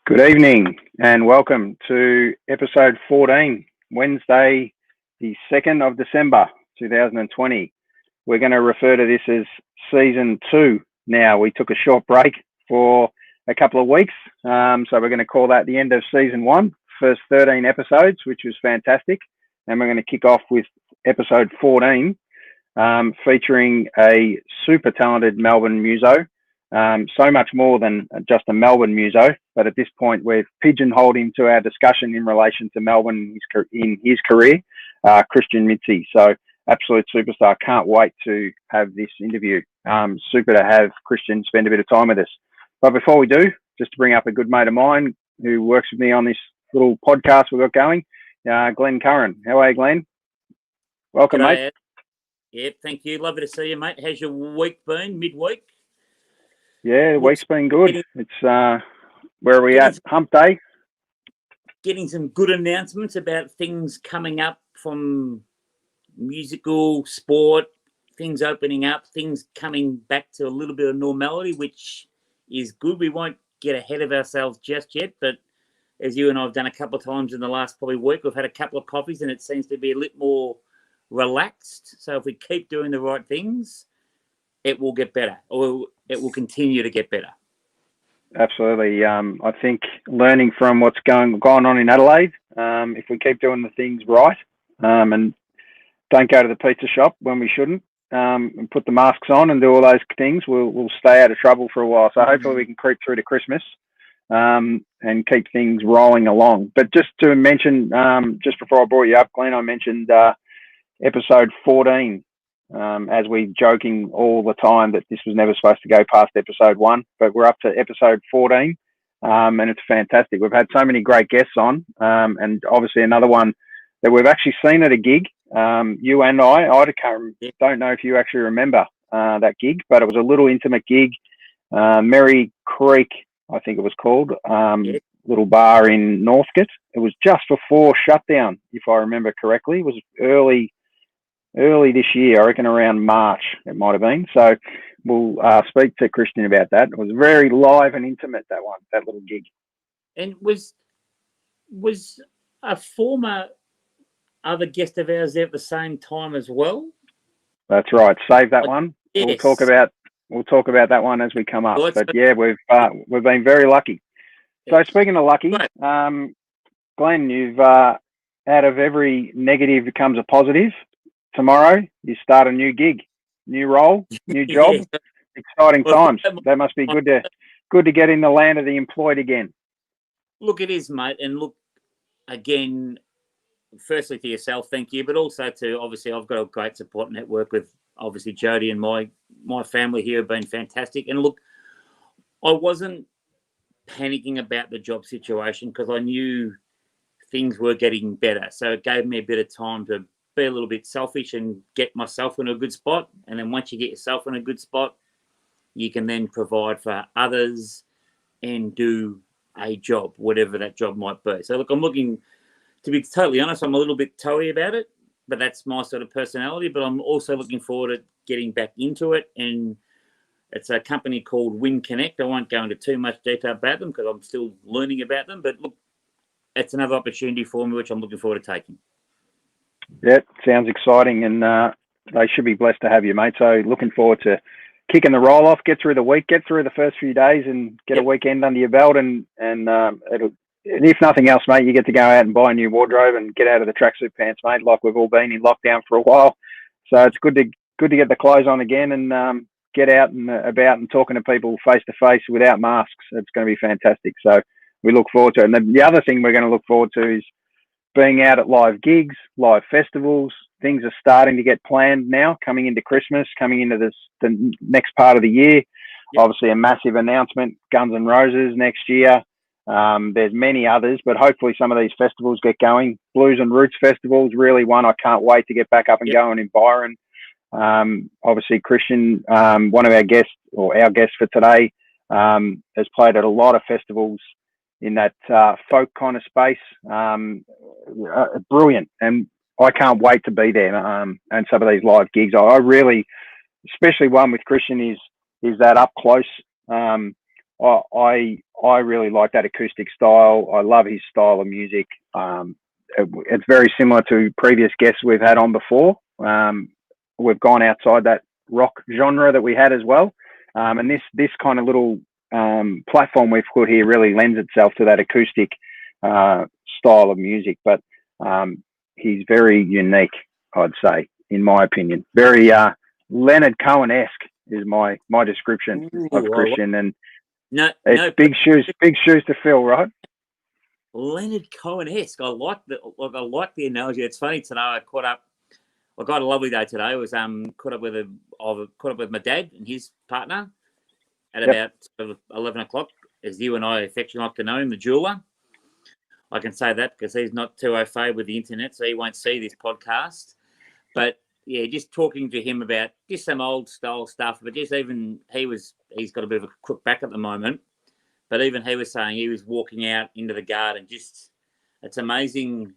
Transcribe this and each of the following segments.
Good evening and welcome to episode 14, Wednesday, the 2nd of December, 2020. We're going to refer to this as season 2 now. We took a short break for a couple of weeks, so we're going to call that the end of season 1, first 13 episodes, which was fantastic. And we're going to kick off with episode 14, featuring a super talented Melbourne muso. So much more than just a Melbourne muso, but at this point we've pigeonholed him to our discussion in relation to Melbourne in his career, Khristian Mizzi. So absolute superstar. Can't wait to have this interview. Super to have Khristian spend a bit of time with us. But before we do, just to bring up a good mate of mine who works with me on this little podcast we've got going, Glenn Curran. How are you, Glenn? Welcome, G'day, mate. Ed. Yeah, thank you. Lovely to see you, mate. How's your week been, midweek? Yeah, the week's been good. It's where are we at? Hump day? Getting some good announcements about things coming up from musical, sport, things opening up, things coming back to a little bit of normality, which is good. We won't get ahead of ourselves just yet, but as you and I have done a couple of times in the last probably week, we've had a couple of coffees and it seems to be a little more relaxed. So if we keep doing the right things, it will get better, or it will continue to get better. Absolutely. I think learning from what's gone on in Adelaide, if we keep doing the things right and don't go to the pizza shop when we shouldn't, and put the masks on and do all those things, we'll stay out of trouble for a while. So hopefully we can creep through to Christmas and keep things rolling along. But just to mention, just before I brought you up, Glenn, I mentioned episode 14. As we joking all the time that this was never supposed to go past episode 1, but we're up to episode 14, and it's fantastic. We've had so many great guests on, and obviously another one that we've actually seen at a gig. You and I don't know if you actually remember that gig, but it was a little intimate gig, Merry Creek, I think it was called, little bar in Northcote. It was just before shutdown, if I remember correctly. It was early this year, I reckon around March it might have been. So we'll speak to Khristian about that. It was very live and intimate, that little gig. And was a former other guest of ours there at the same time as well? That's right. Save that one. Yes. We'll talk about that one as we come up. But yeah, we've been very lucky. So speaking of lucky, Glenn, you've out of every negative becomes a positive. Tomorrow, you start a new gig, new role, new job. Exciting times. That must be good to get in the land of the employed again. Look, it is, mate. And look, again, firstly to yourself, thank you. But also to, obviously, I've got a great support network with, obviously, Jody and my family here have been fantastic. And look, I wasn't panicking about the job situation because I knew things were getting better. So it gave me a bit of time to be a little bit selfish and get myself in a good spot. And then once you get yourself in a good spot, you can then provide for others and do a job, whatever that job might be. So look, I'm looking, to be totally honest, I'm a little bit toey about it, but that's my sort of personality. But I'm also looking forward to getting back into it. And it's a company called Win Connect. I won't go into too much detail about them because I'm still learning about them. But look, it's another opportunity for me, which I'm looking forward to taking. Yeah, sounds exciting, and they should be blessed to have you, mate. So looking forward to kicking the roll off, get through the week, get through the first few days and get a weekend under your belt. And if nothing else, mate, you get to go out and buy a new wardrobe and get out of the tracksuit pants, mate, like we've all been in lockdown for a while. So it's good to get the clothes on again and get out and about and talking to people face to face without masks. It's going to be fantastic. So we look forward to it. And the other thing we're going to look forward to is being out at live gigs, live festivals. Things are starting to get planned now, coming into Christmas, coming into the next part of the year. Yep. Obviously, a massive announcement, Guns N' Roses next year. There's many others, but hopefully some of these festivals get going. Blues and Roots Festival is really one I can't wait to get back up and going in Byron. Obviously, Khristian, one of our guests, or our guest for today, has played at a lot of festivals in that folk kind of space. Brilliant. And I can't wait to be there. And some of these live gigs, I really, especially one with Khristian, is that up close I really like that acoustic style. I love his style of music. It's very similar to previous guests we've had on before. We've gone outside that rock genre that we had as well. And this kind of little platform we've put here really lends itself to that acoustic style of music. But he's very unique, I'd say, in my opinion. Very Leonard Cohen-esque is my description of Khristian. And it's big shoes to fill, right? Leonard Cohen-esque. I like the analogy. It's funny today. I got a lovely day today. I was caught up with my dad and his partner at about 11 o'clock, as you and I affectionately like to know him, the jeweler. I can say that because he's not too au fait with the internet, so he won't see this podcast. But yeah, just talking to him about just some old style stuff, but just even he's got a bit of a crook back at the moment. But even he was saying he was walking out into the garden. Just, it's amazing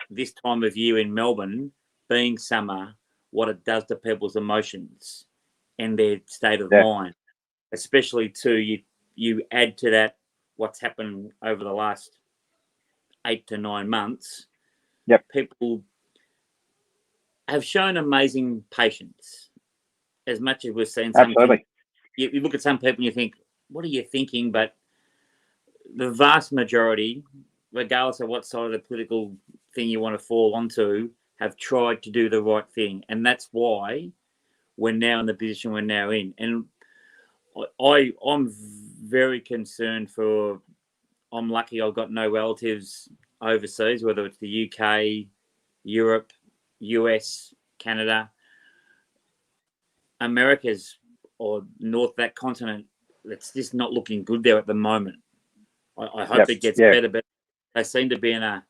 this time of year in Melbourne, being summer, what it does to people's emotions and their state of mind. Especially too, you add to that what's happened over the last 8 to 9 months. People have shown amazing patience. As much as we've seen some people, you look at some people and you think, what are you thinking? But the vast majority, regardless of what side of the political thing you want to fall onto, have tried to do the right thing. And that's why we're now in the position we're now in. And I'm very concerned I'm lucky I've got no relatives overseas, whether it's the UK, Europe, US, Canada, America's or North, that continent. It's just not looking good there at the moment. I hope it gets better, but they seem to be in I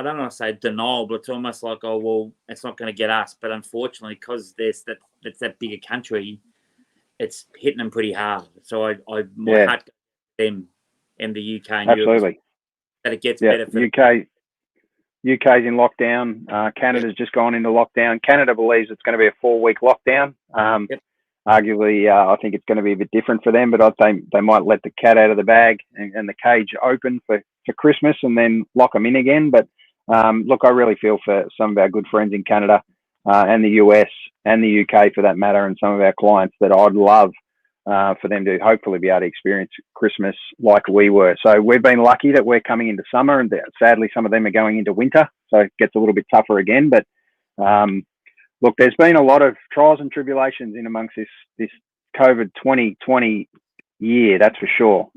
don't want to say denial, but it's almost like, oh, well, it's not going to get us. But unfortunately, because it's that bigger country, it's hitting them pretty hard. So my heart goes to them in the UK and Europe. That it gets better for UK's in lockdown. Canada's just gone into lockdown. Canada believes it's going to be a 4-week lockdown. Arguably, I think it's going to be a bit different for them, but I think they might let the cat out of the bag and the cage open for Christmas and then lock them in again. But look, I really feel for some of our good friends in Canada and the US and the UK for that matter, and some of our clients that I'd love for them to hopefully be able to experience Christmas like we were. So we've been lucky that we're coming into summer, and sadly some of them are going into winter, so it gets a little bit tougher again. But look, there's been a lot of trials and tribulations in amongst this COVID 2020 year, that's for sure.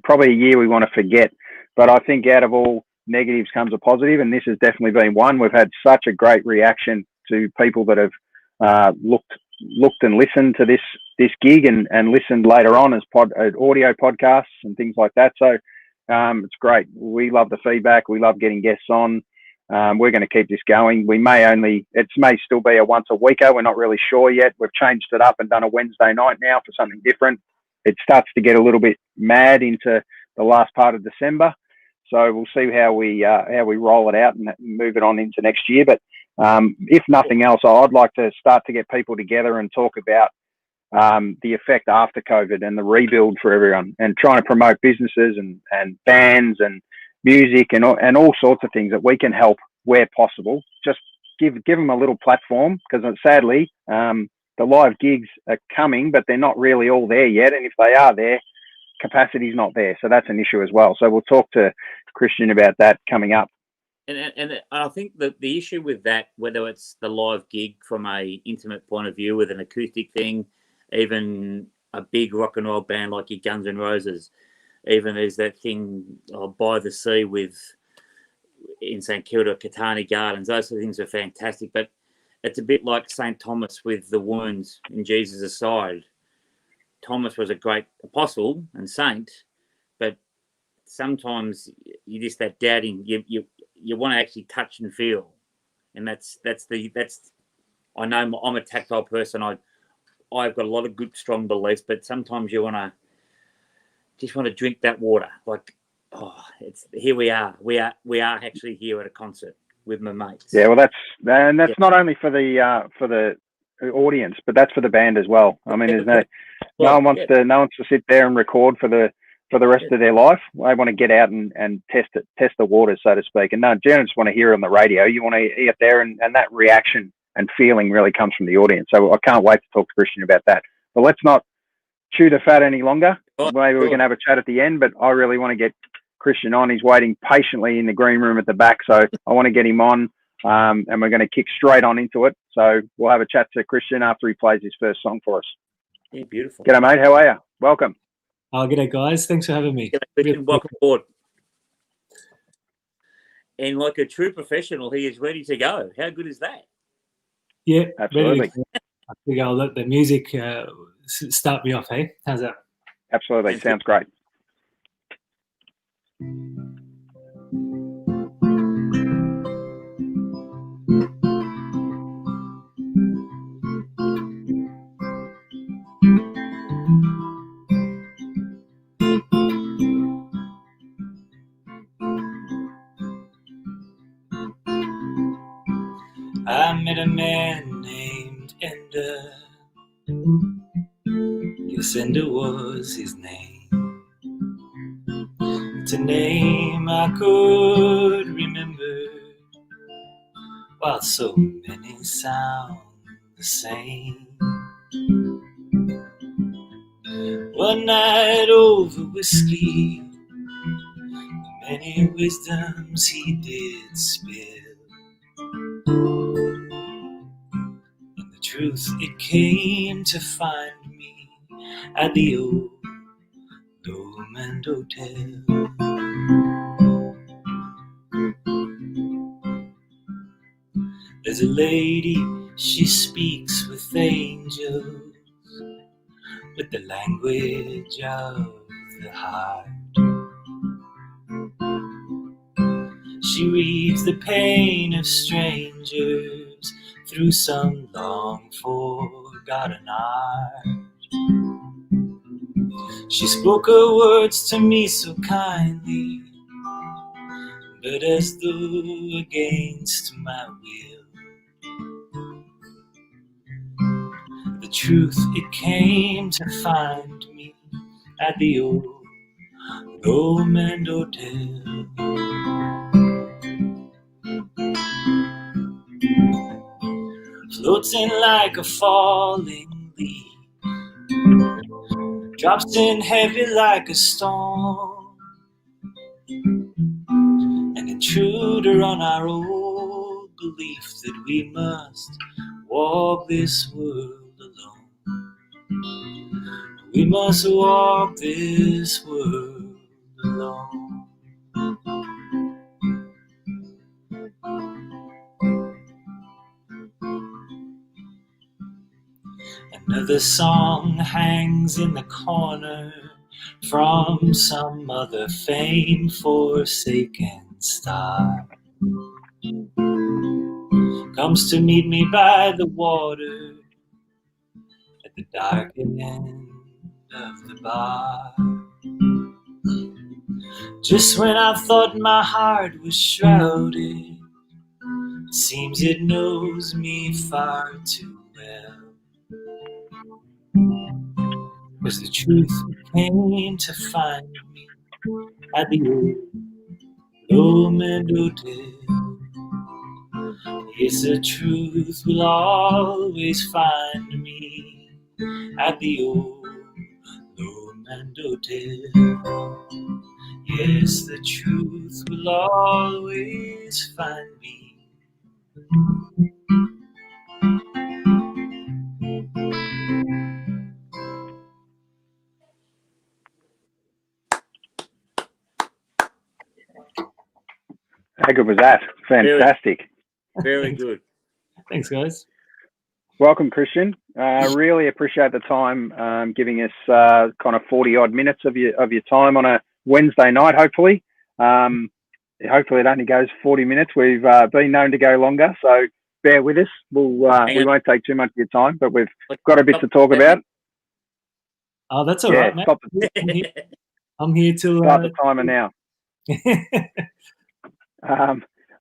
Probably a year we want to forget, but I think out of all negatives comes a positive, and this has definitely been one. We've had such a great reaction to people that have looked and listened to this gig and listened later on as audio podcasts and things like that. So it's great. We love the feedback. We love getting guests on. We're going to keep this going. It may still be a once a weeker. We're not really sure yet. We've changed it up and done a Wednesday night now for something different. It starts to get a little bit mad into the last part of December. So we'll see how we roll it out and move it on into next year. But if nothing else, I'd like to start to get people together and talk about the effect after COVID and the rebuild for everyone, and trying to promote businesses and bands and music and all sorts of things that we can help where possible. Just give them a little platform, because sadly the live gigs are coming, but they're not really all there yet. And if they are there, capacity's not there. So that's an issue as well. So we'll talk to Khristian about that coming up. And I think that the issue with that, whether it's the live gig from a intimate point of view with an acoustic thing, even a big rock and roll band like your Guns N' Roses, even there's that thing by the sea in St Kilda, Catani Gardens, those sort of things are fantastic. But it's a bit like St Thomas with the wounds in Jesus' side. Thomas was a great apostle and saint, but sometimes you just that doubting. You want to actually touch and feel, and that's. I know I'm a tactile person. I've got a lot of good, strong beliefs, but sometimes you just want to drink that water. Like, it's here we are. We are actually here at a concert with my mates. Yeah, well, that's not only for the audience, but that's for the band as well. I mean, there's no one wants to sit there and record for the rest of their life. They want to get out and test the waters, so to speak. And no, you don't just want to hear it on the radio. You want to hear it there, and that reaction and feeling really comes from the audience. So I can't wait to talk to Khristian about that. But let's not chew the fat any longer. Maybe we can have a chat at the end, but I really want to get Khristian on. He's waiting patiently in the green room at the back, so I want to get him on, and we're going to kick straight on into it. So we'll have a chat to Khristian after he plays his first song for us. Yeah, beautiful. G'day, mate. How are you? Welcome. Oh, g'day, guys. Thanks for having me. G'day, welcome aboard. And like a true professional, he is ready to go. How good is that? Yeah, absolutely. I think I'll let the music start me off, hey? How's that? Absolutely. Sounds great. I met a man named Ender. Yes, Ender was his name. It's a name I could remember, while so many sound the same. One night over whiskey, many wisdoms he did spill. And the truth, it came to find me at the old Lomond Hotel. There's a lady, she speaks with angels, with the language of the heart. She reads the pain of strangers through some long forgotten art. She spoke her words to me so kindly, but as though against my will. The truth, it came to find me at the old Lomond Hotel. Floats in like a falling leaf, drops in heavy like a storm, an intruder on our old belief that we must walk this world alone. We must walk this world alone. Another song hangs in the corner from some other fame-forsaken star. Comes to meet me by the water at the dark end of the bar. Just when I thought my heart was shrouded, it seems it knows me far too well. 'Cause the truth came to find me at the old Lomond Hotel. Yes, the truth will always find me at the old Lomond Hotel. Yes, the truth will always find me. How good was that? Fantastic. Very good. Thanks, guys. Welcome, Khristian. Really appreciate the time giving us kind of 40-odd minutes of your time on a Wednesday night, hopefully. Hopefully it only goes 40 minutes. We've been known to go longer, so bear with us. We won't take too much of your time, but we've got a bit to talk about. Oh, that's all right, mate. I'm here till... Start the timer now.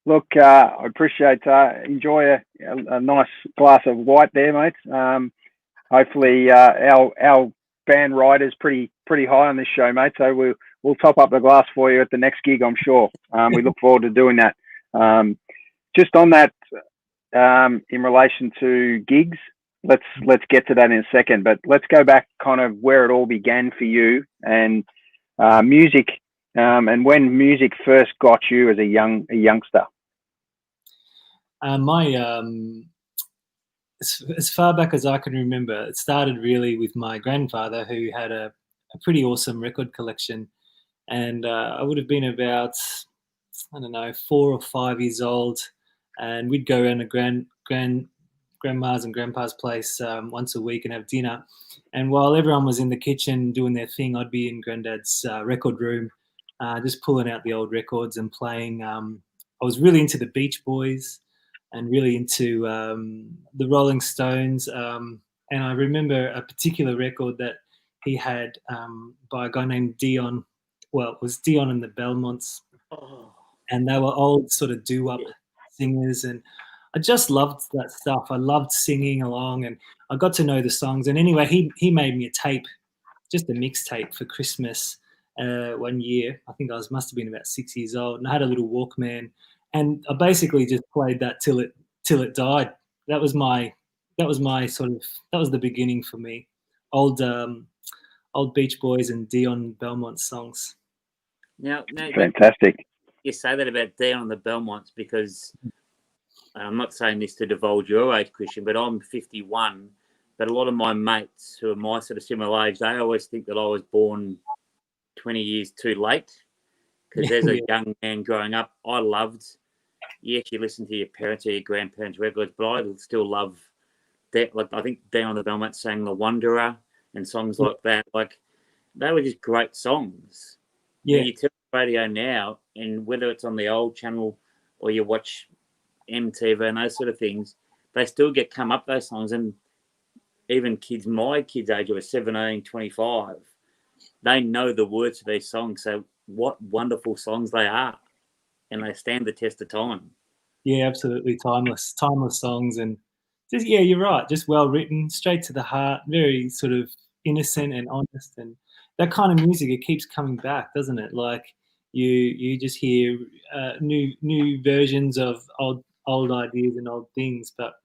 Look, I appreciate enjoy a nice glass of white there, mate. Hopefully, our band ride is pretty high on this show, mate. So we'll top up the glass for you at the next gig, I'm sure. We look forward to doing that. Just on that, in relation to gigs, let's get to that in a second. But let's go back kind of where it all began for you and music, and when music first got you as a youngster. As far back as I can remember, it started really with my grandfather, who had a pretty awesome record collection. And I would have been about, I don't know, 4 or 5 years old. And we'd go around to grandma's and grandpa's place once a week and have dinner. And while everyone was in the kitchen doing their thing, I'd be in granddad's record room, just pulling out the old records and playing. I was really into the Beach Boys and really into the Rolling Stones. And I remember a particular record that he had by a guy named Dion. Well, it was Dion and the Belmonts. Oh. And they were old sort of doo-wop singers. And I just loved that stuff. I loved singing along, and I got to know the songs. And anyway, he made me a tape, just a mixtape for Christmas one year. I think I must have been about 6 years old, and I had a little Walkman. And I basically just played that till it died. That was the beginning for me. Old Beach Boys and Dion Belmont songs. Now, Fantastic. You say that about Dion and the Belmonts because I'm not saying this to divulge your age, Khristian, but I'm 51. But a lot of my mates who are my sort of similar age, they always think that I was born 20 years too late. Because as a young man growing up, I loved. Yes, you listen to your parents or your grandparents' records, but I still love that. Like I think Dion and the Belmonts sang "The Wanderer" and songs like that. Like they were just great songs. Yeah. Now, you turn the radio now, and whether it's on the old channel or you watch MTV and those sort of things, they still get come up those songs. And even kids, my kids' age, who are 17, 25, they know the words of these songs. So what wonderful songs they are. And they stand the test of time. Yeah, absolutely timeless songs, and just you're right, just well written, straight to the heart, very sort of innocent and honest, and that kind of music, it keeps coming back, doesn't it? Like you just hear new versions of old ideas and old things, but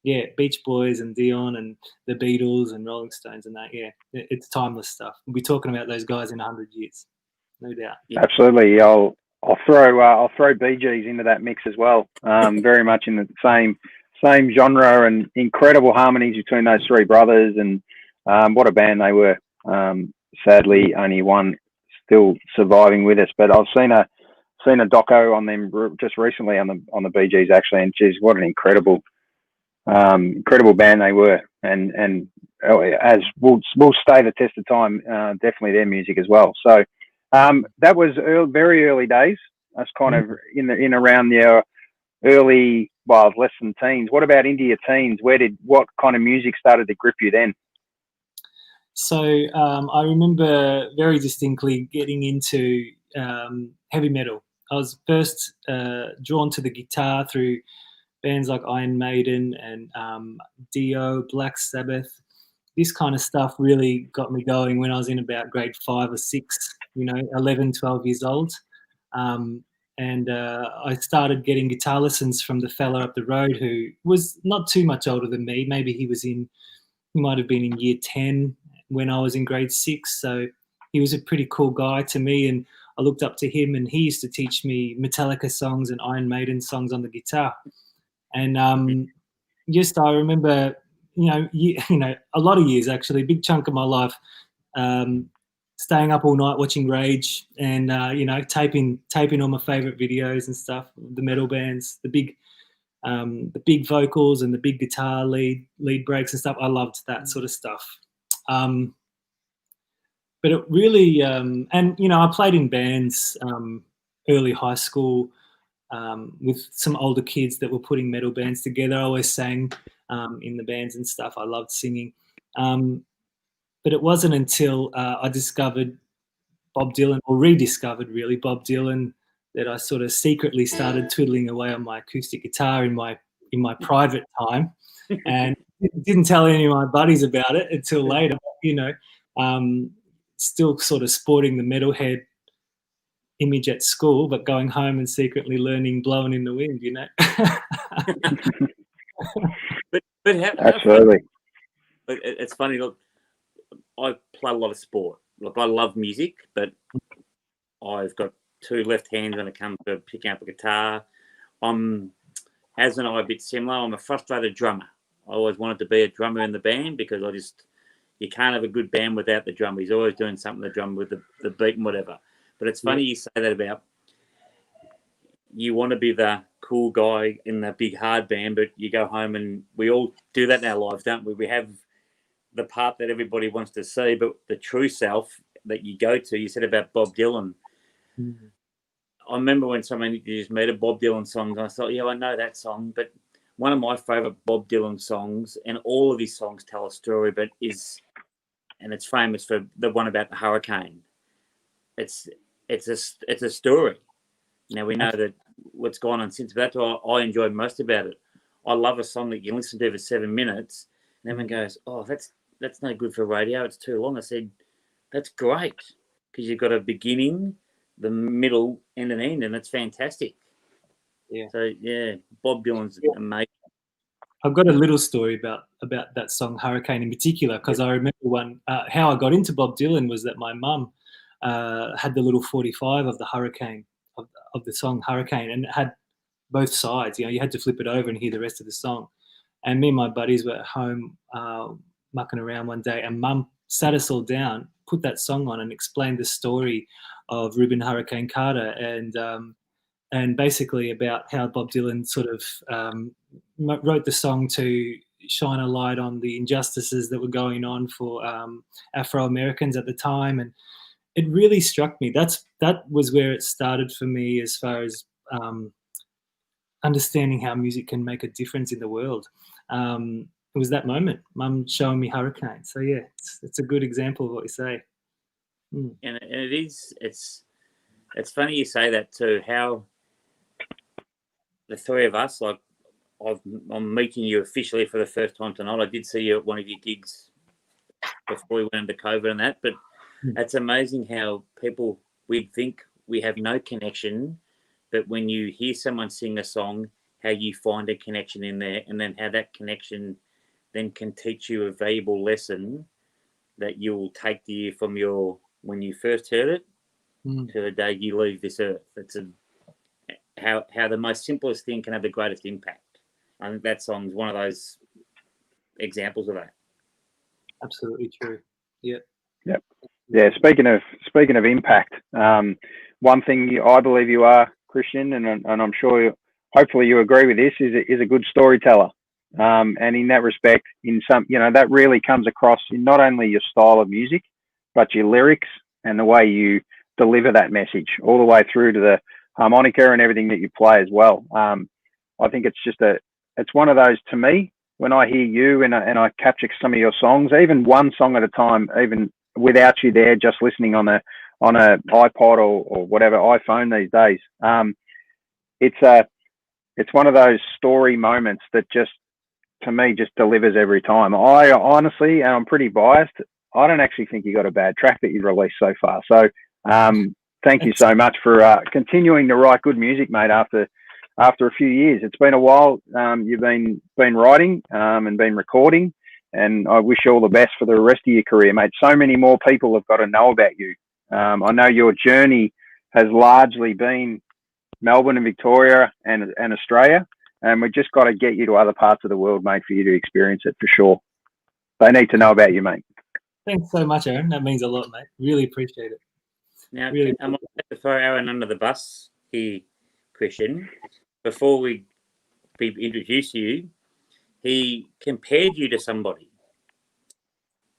yeah, Beach Boys and Dion and the Beatles and Rolling Stones and that, it's timeless stuff. We'll be talking about those guys in 100 years, no doubt. Yeah. Absolutely. I'll throw Bee Gees into that mix as well. Very much in the same genre, and incredible harmonies between those three brothers. And what a band they were. Sadly, only one still surviving with us. But I've seen a doco on them just recently on the Bee Gees actually, and geez, what an incredible band they were. And as will stay the test of time. Definitely their music as well. So. That was very early days. That's kind of in around the early, less than teens. What about into your teens? What kind of music started to grip you then? So I remember very distinctly getting into heavy metal. I was first drawn to the guitar through bands like Iron Maiden and Dio, Black Sabbath. This kind of stuff really got me going when I was in about grade 5 or 6, 11, 12 years old. And I started getting guitar lessons from the fella up the road who was not too much older than me. Maybe he might have been in year 10 when I was in grade 6. So he was a pretty cool guy to me, and I looked up to him, and he used to teach me Metallica songs and Iron Maiden songs on the guitar. And I remember, a lot of years actually, a big chunk of my life, staying up all night watching Rage and taping all my favorite videos and stuff, the metal bands, the big vocals and the big guitar lead breaks and stuff. I loved that sort of stuff. But it really, I played in bands early high school with some older kids that were putting metal bands together. I always sang in the bands and stuff. I loved singing. But it wasn't until I discovered Bob Dylan, or rediscovered really Bob Dylan, that I sort of secretly started twiddling away on my acoustic guitar in my private time, and didn't tell any of my buddies about it until later. You know, still sort of sporting the metalhead image at school, but going home and secretly learning "Blowing in the Wind." You know. but how Absolutely. But it's funny. Look, I play a lot of sport. Look, I love music, but I've got two left hands when it comes to picking up a guitar. Haz and I are a bit similar. I'm a frustrated drummer. I always wanted to be a drummer in the band because you can't have a good band without the drummer. He's always doing something, the drummer, with the beat and whatever. But it's funny you say that about you want to be the cool guy in the big hard band, but you go home, and we all do that in our lives, don't we? We have the part that everybody wants to see, but the true self that you go to. You said about Bob Dylan. Mm-hmm. I remember when someone introduced me to Bob Dylan songs, and I thought, yeah, I know that song, but one of my favourite Bob Dylan songs, and all of his songs tell a story, and it's famous for the one about the hurricane. It's a story. Now we know that what's gone on since, but that's what I enjoyed most about it. I love a song that you listen to for 7 minutes, and everyone goes, "Oh, that's no good for radio. It's too long." I said, "That's great because you've got a beginning, the middle, and an end, and it's fantastic." Yeah. So yeah, Bob Dylan's amazing. I've got a little story about that song Hurricane in particular, because I remember how I got into Bob Dylan was that my mum had the little 45 of the Hurricane of the song Hurricane, and it had both sides. You know, you had to flip it over and hear the rest of the song. And me and my buddies were at home mucking around one day, and Mum sat us all down, put that song on, and explained the story of Reuben Hurricane Carter and basically about how Bob Dylan sort of wrote the song to shine a light on the injustices that were going on for Afro-Americans at the time. And it really struck me. That was where it started for me as far as understanding how music can make a difference in the world. It was that moment, Mum showing me Hurricane. So yeah, it's a good example of what you say. And it is. It's funny you say that too. How the three of us, like I'm meeting you officially for the first time tonight. I did see you at one of your gigs before we went into COVID and that, but it's amazing how we think we have no connection, but when you hear someone sing a song, how you find a connection in there, and then how that connection then can teach you a valuable lesson that you will take to you from when you first heard it to the day you leave this earth. It's how the most simplest thing can have the greatest impact. I think that song's one of those examples of that. Absolutely true. Yeah. Yep. Yeah. Speaking of impact, one thing I believe you are, Khristian, and I'm sure hopefully you agree with this, is a good storyteller. And in that respect, that really comes across in not only your style of music, but your lyrics and the way you deliver that message all the way through to the harmonica and everything that you play as well. I think it's one of those, to me, when I hear you and I capture some of your songs, even one song at a time, even without you there, just listening on a iPod or whatever iPhone these days. It's one of those story moments that just, to me, just delivers every time. I honestly, and I'm pretty biased, I don't actually think you got a bad track that you've released so far. So thank you so much for continuing to write good music, mate, after a few years. It's been a while. You've been writing and been recording, and I wish you all the best for the rest of your career, mate. So many more people have got to know about you. I know your journey has largely been Melbourne and Victoria and Australia, and we've just got to get you to other parts of the world, mate, for you to experience it for sure. They need to know about you, mate. Thanks so much, Aaron. That means a lot, mate. Really appreciate it. Now, I'm going to throw Aaron under the bus here, Khristian. Before we introduce you, he compared you to somebody.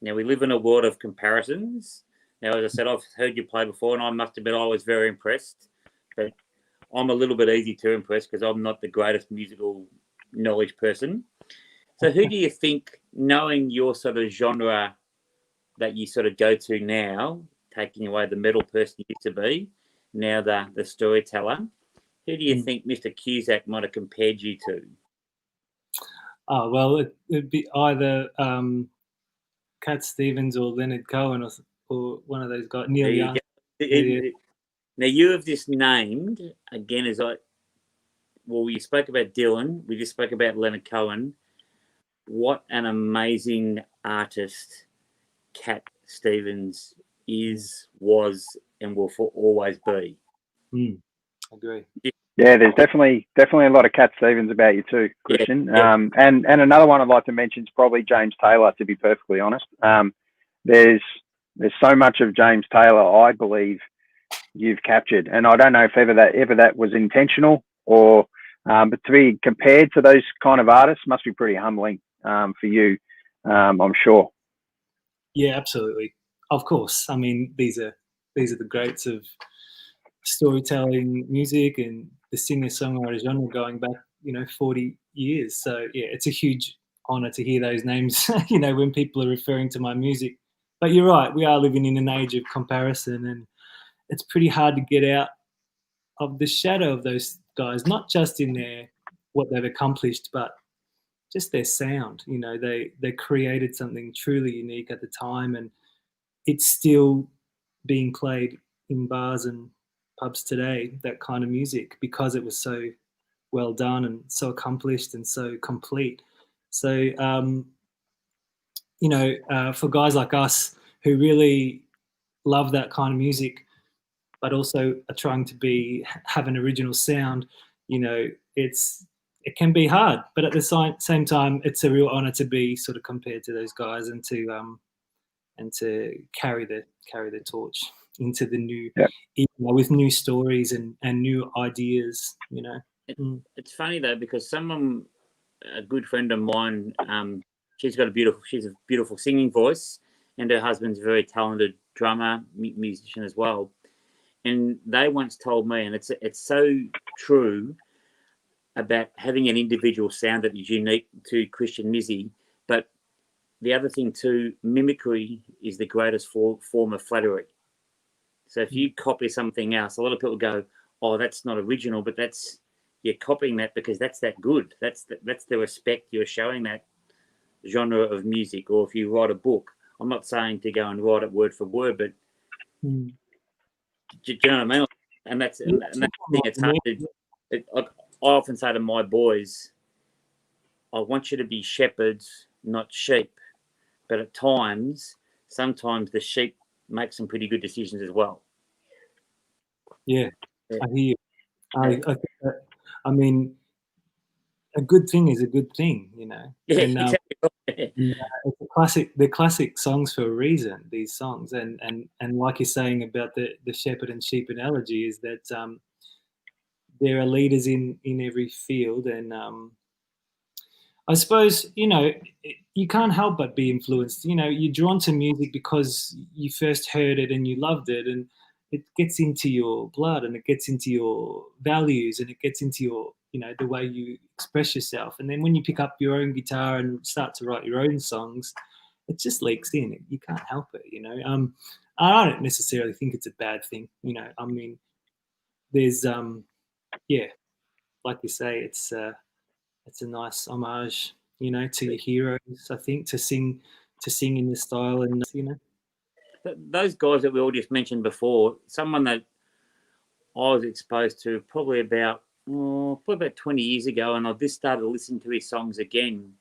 Now, we live in a world of comparisons. Now, as I said, I've heard you play before, and I must admit I was very impressed. But I'm a little bit easy to impress because I'm not the greatest musical knowledge person. So who do you think, knowing your sort of genre that you sort of go to now, taking away the metal person you used to be, now the storyteller. Who do you think Mr. Cusack might have compared you to? Oh, well, it'd be either Cat Stevens or Leonard Cohen or one of those guys, Neil There you Young. go. Yeah. Now, you have just named, again, we spoke about Dylan, we just spoke about Leonard Cohen. What an amazing artist Cat Stevens was, and will for always be. Agree. Yeah, there's definitely a lot of Cat Stevens about you too, Khristian. Yeah. And another one I'd like to mention is probably James Taylor, to be perfectly honest. There's so much of James Taylor, I believe, you've captured, and I don't know if ever that was intentional or, but to be compared to those kind of artists must be pretty humbling for you, I'm sure. Yeah, absolutely. Of course. I mean, these are the greats of storytelling music and the singer-songwriter genre going back, 40 years. So yeah, it's a huge honor to hear those names, when people are referring to my music. But you're right, we are living in an age of comparison, and it's pretty hard to get out of the shadow of those guys, not just in what they've accomplished, but just their sound. They created something truly unique at the time, and it's still being played in bars and pubs today, that kind of music, because it was so well done and so accomplished and so complete. So, for guys like us who really love that kind of music, but also are trying to have an original sound, it can be hard, but at the same time, it's a real honor to be sort of compared to those guys and to carry the torch into the new, with new stories and new ideas. It's funny though, because a good friend of mine, she's a beautiful singing voice, and her husband's a very talented drummer, musician as well. And they once told me, and it's so true, about having an individual sound that is unique to Khristian Mizzi. But the other thing too, mimicry is the greatest form of flattery. So if you copy something else, a lot of people go, "Oh, that's not original," but you're copying that because that's that good. That's the respect you're showing that genre of music. Or if you write a book, I'm not saying to go and write it word for word, but do you know what I mean? And that's the thing. It's hard I often say to my boys, I want you to be shepherds, not sheep. But at sometimes the sheep make some pretty good decisions as well. Yeah, I hear you. I mean, a good thing is a good thing, Yeah, and exactly. it's a classic. They're classic songs for a reason. These songs, and like you're saying about the shepherd and sheep analogy, is that there are leaders in every field, and I suppose you can't help but be influenced. You're drawn to music because you first heard it and you loved it, and it gets into your blood, and it gets into your values, and it gets into your the way you express yourself. And then when you pick up your own guitar and start to write your own songs, it just leaks in. You can't help it. I don't necessarily think it's a bad thing. I mean, there's like you say, it's a nice homage, to your heroes. I think to sing in this style, and Those guys that we all just mentioned before, someone that I was exposed to probably about 20 years ago, and I just started listening to his songs again,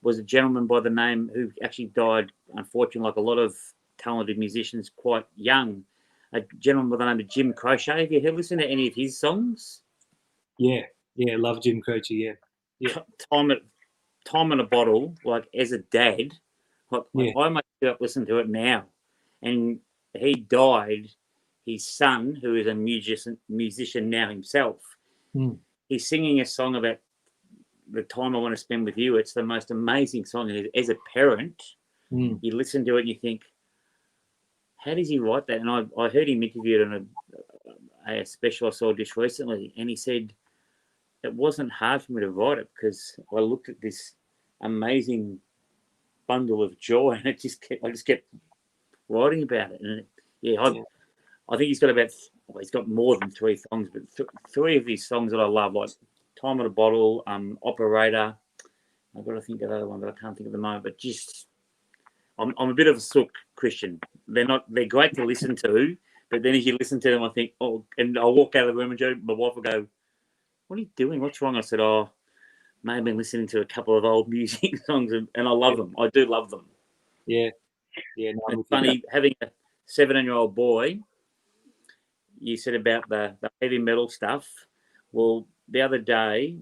was a gentleman by the name who actually died, unfortunately, like a lot of talented musicians, quite young. A gentleman by the name of Jim Croce. Have you ever listened to any of his songs? Yeah, love Jim Croce. Yeah. Time in a Bottle, like as a dad, I might listen to it now. And he died. His son, who is a musician now himself, he's singing a song about the time I want to spend with you. It's the most amazing song. And as a parent, you listen to it and you think, how does he write that? And I heard him interviewed on a special I saw just recently, and he said, it wasn't hard for me to write it because I looked at this amazing bundle of joy, and I just kept writing about it. And I think he's got about well, he's got more than 3 songs, but 3 of his songs that I love, like Time of the Bottle, Operator. I've got to think of the other one, but I can't think of the moment. But just, I'm a bit of a sook, Khristian. They're great to listen to, but then as you listen to them, I think, oh, and I'll walk out of the room and my wife will go, "What are you doing? What's wrong?" I said, "Oh, may have been listening to a couple of old music songs, and I love them. I do love them." Yeah. No, it's funny having a 17-year-old boy. You said about the heavy metal stuff. Well, the other day,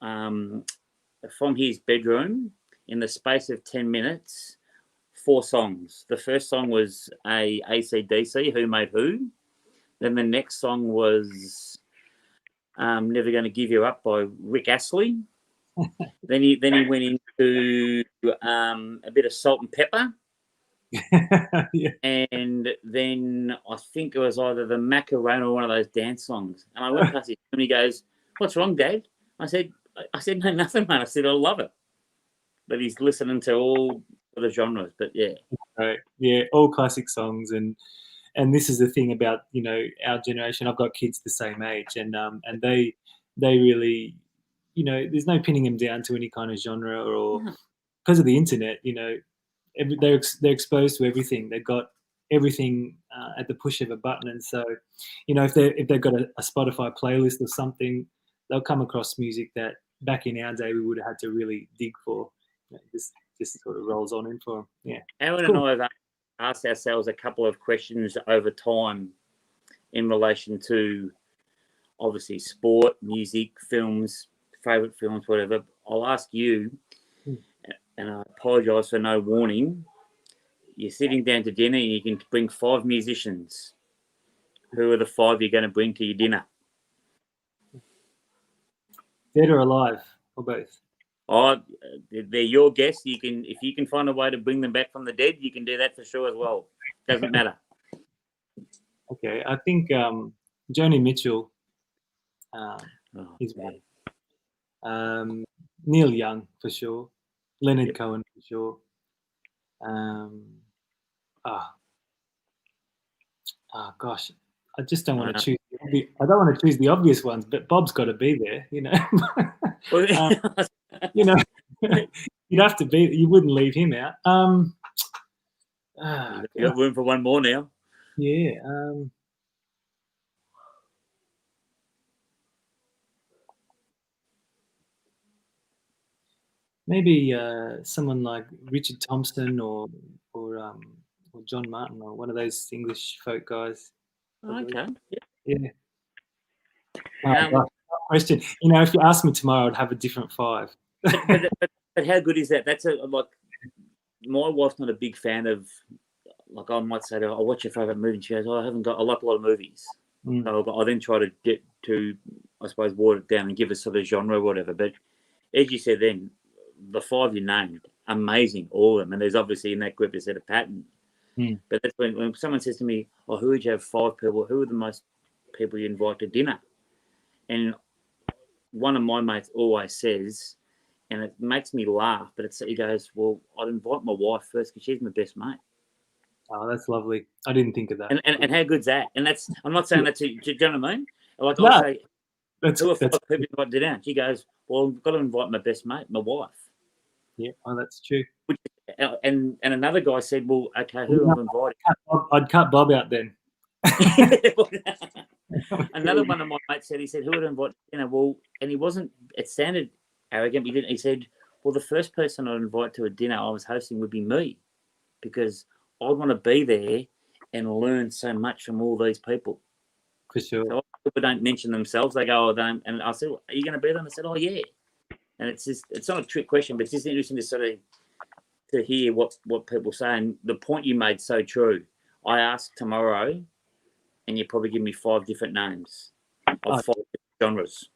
from his bedroom, in the space of 10 minutes, 4 songs. The first song was a AC/DC, Who Made Who. Then the next song was Never Gonna Give You Up by Rick Astley. then he went into a bit of Salt and Pepper. Yeah. And then I think it was either the Macarena or one of those dance songs. And I went past him and he goes, "What's wrong, Dad?" I said, "No, nothing, man." I said, "I love it." But he's listening to all the genres. But yeah. Right. Yeah, all classic songs, and this is the thing about, you know, our generation. I've got kids the same age, and they really, you know, there's no pinning them down to any kind of genre, or because of the internet, you know, they're exposed to everything. They've got everything at the push of a button, and so, you know, if they've got a Spotify playlist or something, they'll come across music that back in our day we would have had to really dig for. You know, just sort of rolls on in for them. Yeah. Aaron and I have asked ourselves a couple of questions over time in relation to obviously sport, music, films, favourite films, whatever. I'll ask you, and I apologise for no warning. You're sitting down to dinner and you can bring 5 musicians. Who are the 5 you're going to bring to your dinner? Dead or alive, or both? Oh, they're your guests. You can, if you can find a way to bring them back from the dead, you can do that for sure as well. Doesn't matter. Okay, I think Joni Mitchell is one. Neil Young for sure. Leonard Cohen for sure. Gosh, I just don't want to choose. I don't want to choose the obvious ones, but Bob's got to be there, you know. You know, you'd have to be. You wouldn't leave him out. You got room for one more now. Yeah. Maybe someone like Richard Thompson or John Martin, or one of those English folk guys. Okay. Yeah. Question. You know, if you asked me tomorrow, I'd have a different 5. but how good is that? That's like, my wife's not a big fan of, like, I might say to her, "Oh, what's your favourite movie?" And she goes, "Oh, I like a lot of movies." So I then try to get to, I suppose, water it down and give us sort of genre or whatever. But as you said then, the 5 you named, amazing, all of them. And there's obviously in that group a set of pattern. But that's when someone says to me, "Oh, who would you have 5 people? Who are the most people you invite to dinner?" And one of my mates always says, and it makes me laugh, but he goes, "Well, I'd invite my wife first because she's my best mate." Oh, that's lovely. I didn't think of that. And how good's that? And that's, I'm not saying that to you, do you know what I mean? Like, No, I'll say, "Who are 5 that's people invite to dinner?" She goes, "Well, I've got to invite my best mate, my wife." Yeah, oh, that's true. And another guy said, "Well, okay, who am I inviting?" I'd cut Bob out then. Another one of my mates said, he said, "Who would invite dinner?" Well, and he wasn't, it sounded arrogant, but he said, "Well, the first person I'd invite to a dinner I was hosting would be me, because I want to be there and learn so much from all these people." For sure. So people don't mention themselves. They go, "Oh, don't." And I said, "Are you going to be there?" And I said, "Oh, yeah." And it's just, it's not a trick question, but it's just interesting to sort of to hear what people say. And the point you made so true. I ask tomorrow, and you probably give me 5 different names of 5 different genres.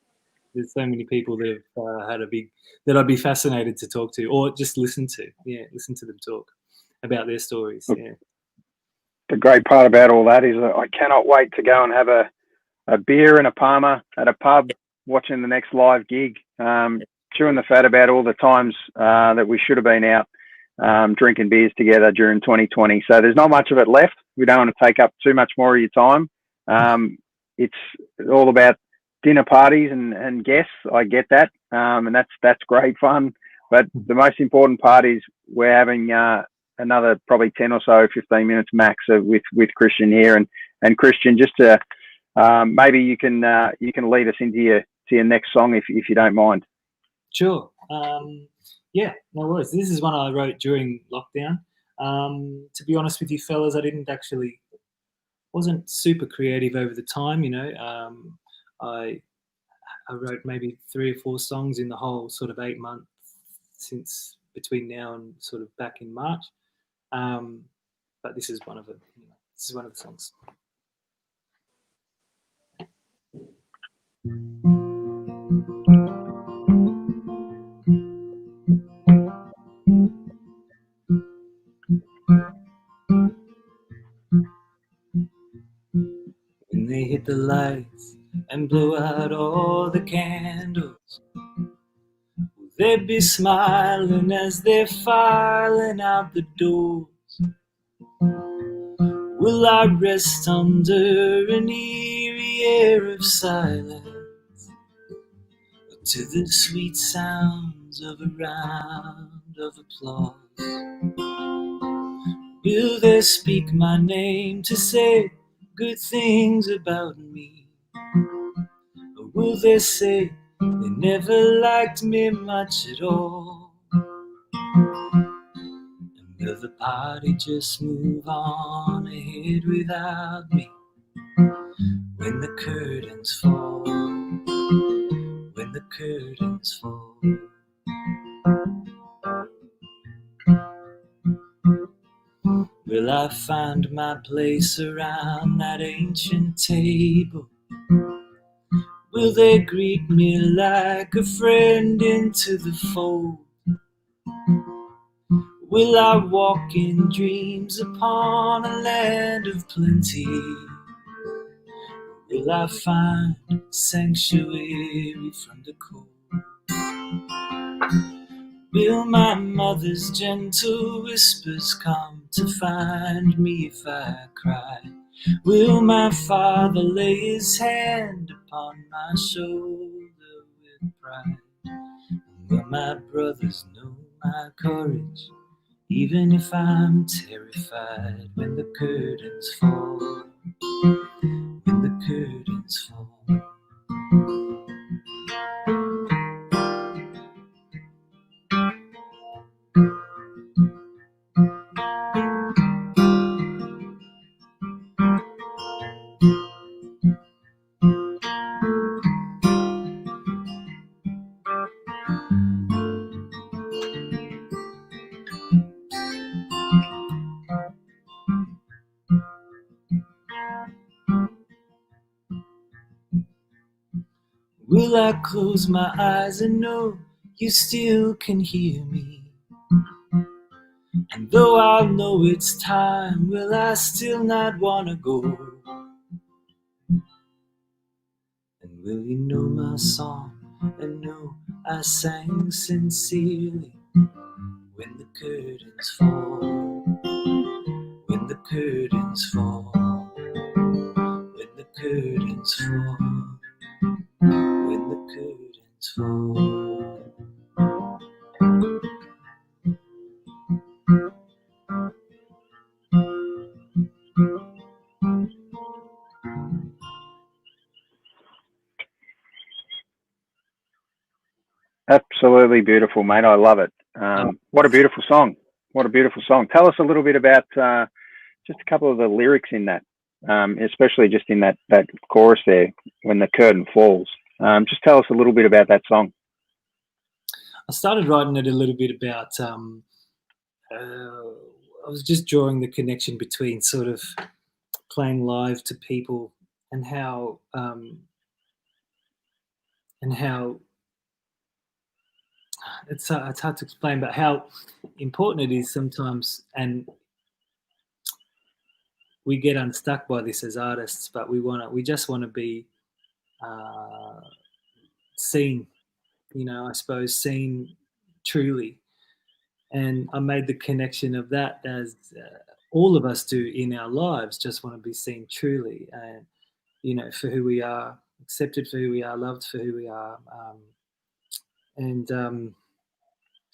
There's so many people that have that I'd be fascinated to talk to, or just listen to. Yeah, listen to them talk about their stories. Yeah. The great part about all that is that I cannot wait to go and have a beer and a Palmer at a pub, watching the next live gig, chewing the fat about all the times that we should have been out drinking beers together during 2020. So there's not much of it left. We don't want to take up too much more of your time. It's all about dinner parties and guests. I get that, and that's great fun. But the most important part is we're having another probably 10 or so, 15 minutes max with Khristian here, and Khristian, just to maybe you can lead us into your next song if you don't mind. Sure. Yeah, no worries. This is one I wrote during lockdown. To be honest with you, fellas, wasn't super creative over the time. I wrote maybe 3 or 4 songs in the whole sort of 8 months since between now and sort of back in March. But this is one of them. This is one of the songs. When they hit the lights and blow out all the candles, will they be smiling as they're filing out the doors? Will I rest under an eerie air of silence, to the sweet sounds of a round of applause? Will they speak my name to say good things about me? Or will they say they never liked me much at all? And will the party just move on ahead without me when the curtains fall? When the curtains fall. Will I find my place around that ancient table? Will they greet me like a friend into the fold? Will I walk in dreams upon a land of plenty? Will I find sanctuary from the cold? Will my mother's gentle whispers come to find me if I cry? Will my father lay his hand upon my shoulder with pride? Will my brothers know my courage, even if I'm terrified when the curtains fall? When the curtains fall. Will I close my eyes and know you still can hear me? And though I know it's time, will I still not want to go? And will you know my song and know I sang sincerely when the curtains fall? When the curtains fall. When the curtains fall. When the curtains fall. Absolutely beautiful, mate. I love it. What a beautiful song. What a beautiful song. Tell us a little bit about just a couple of the lyrics in that, especially just in that chorus there, when the curtain falls. Just tell us a little bit about that song. I started writing it a little bit about, I was just drawing the connection between sort of playing live to people and how it's hard to explain, but how important it is sometimes, and we get unstuck by this as artists, but we just want to be seen, I suppose, seen truly. And I made the connection of that as all of us do in our lives, just want to be seen truly. for who we are, accepted for who we are, loved for who we are. And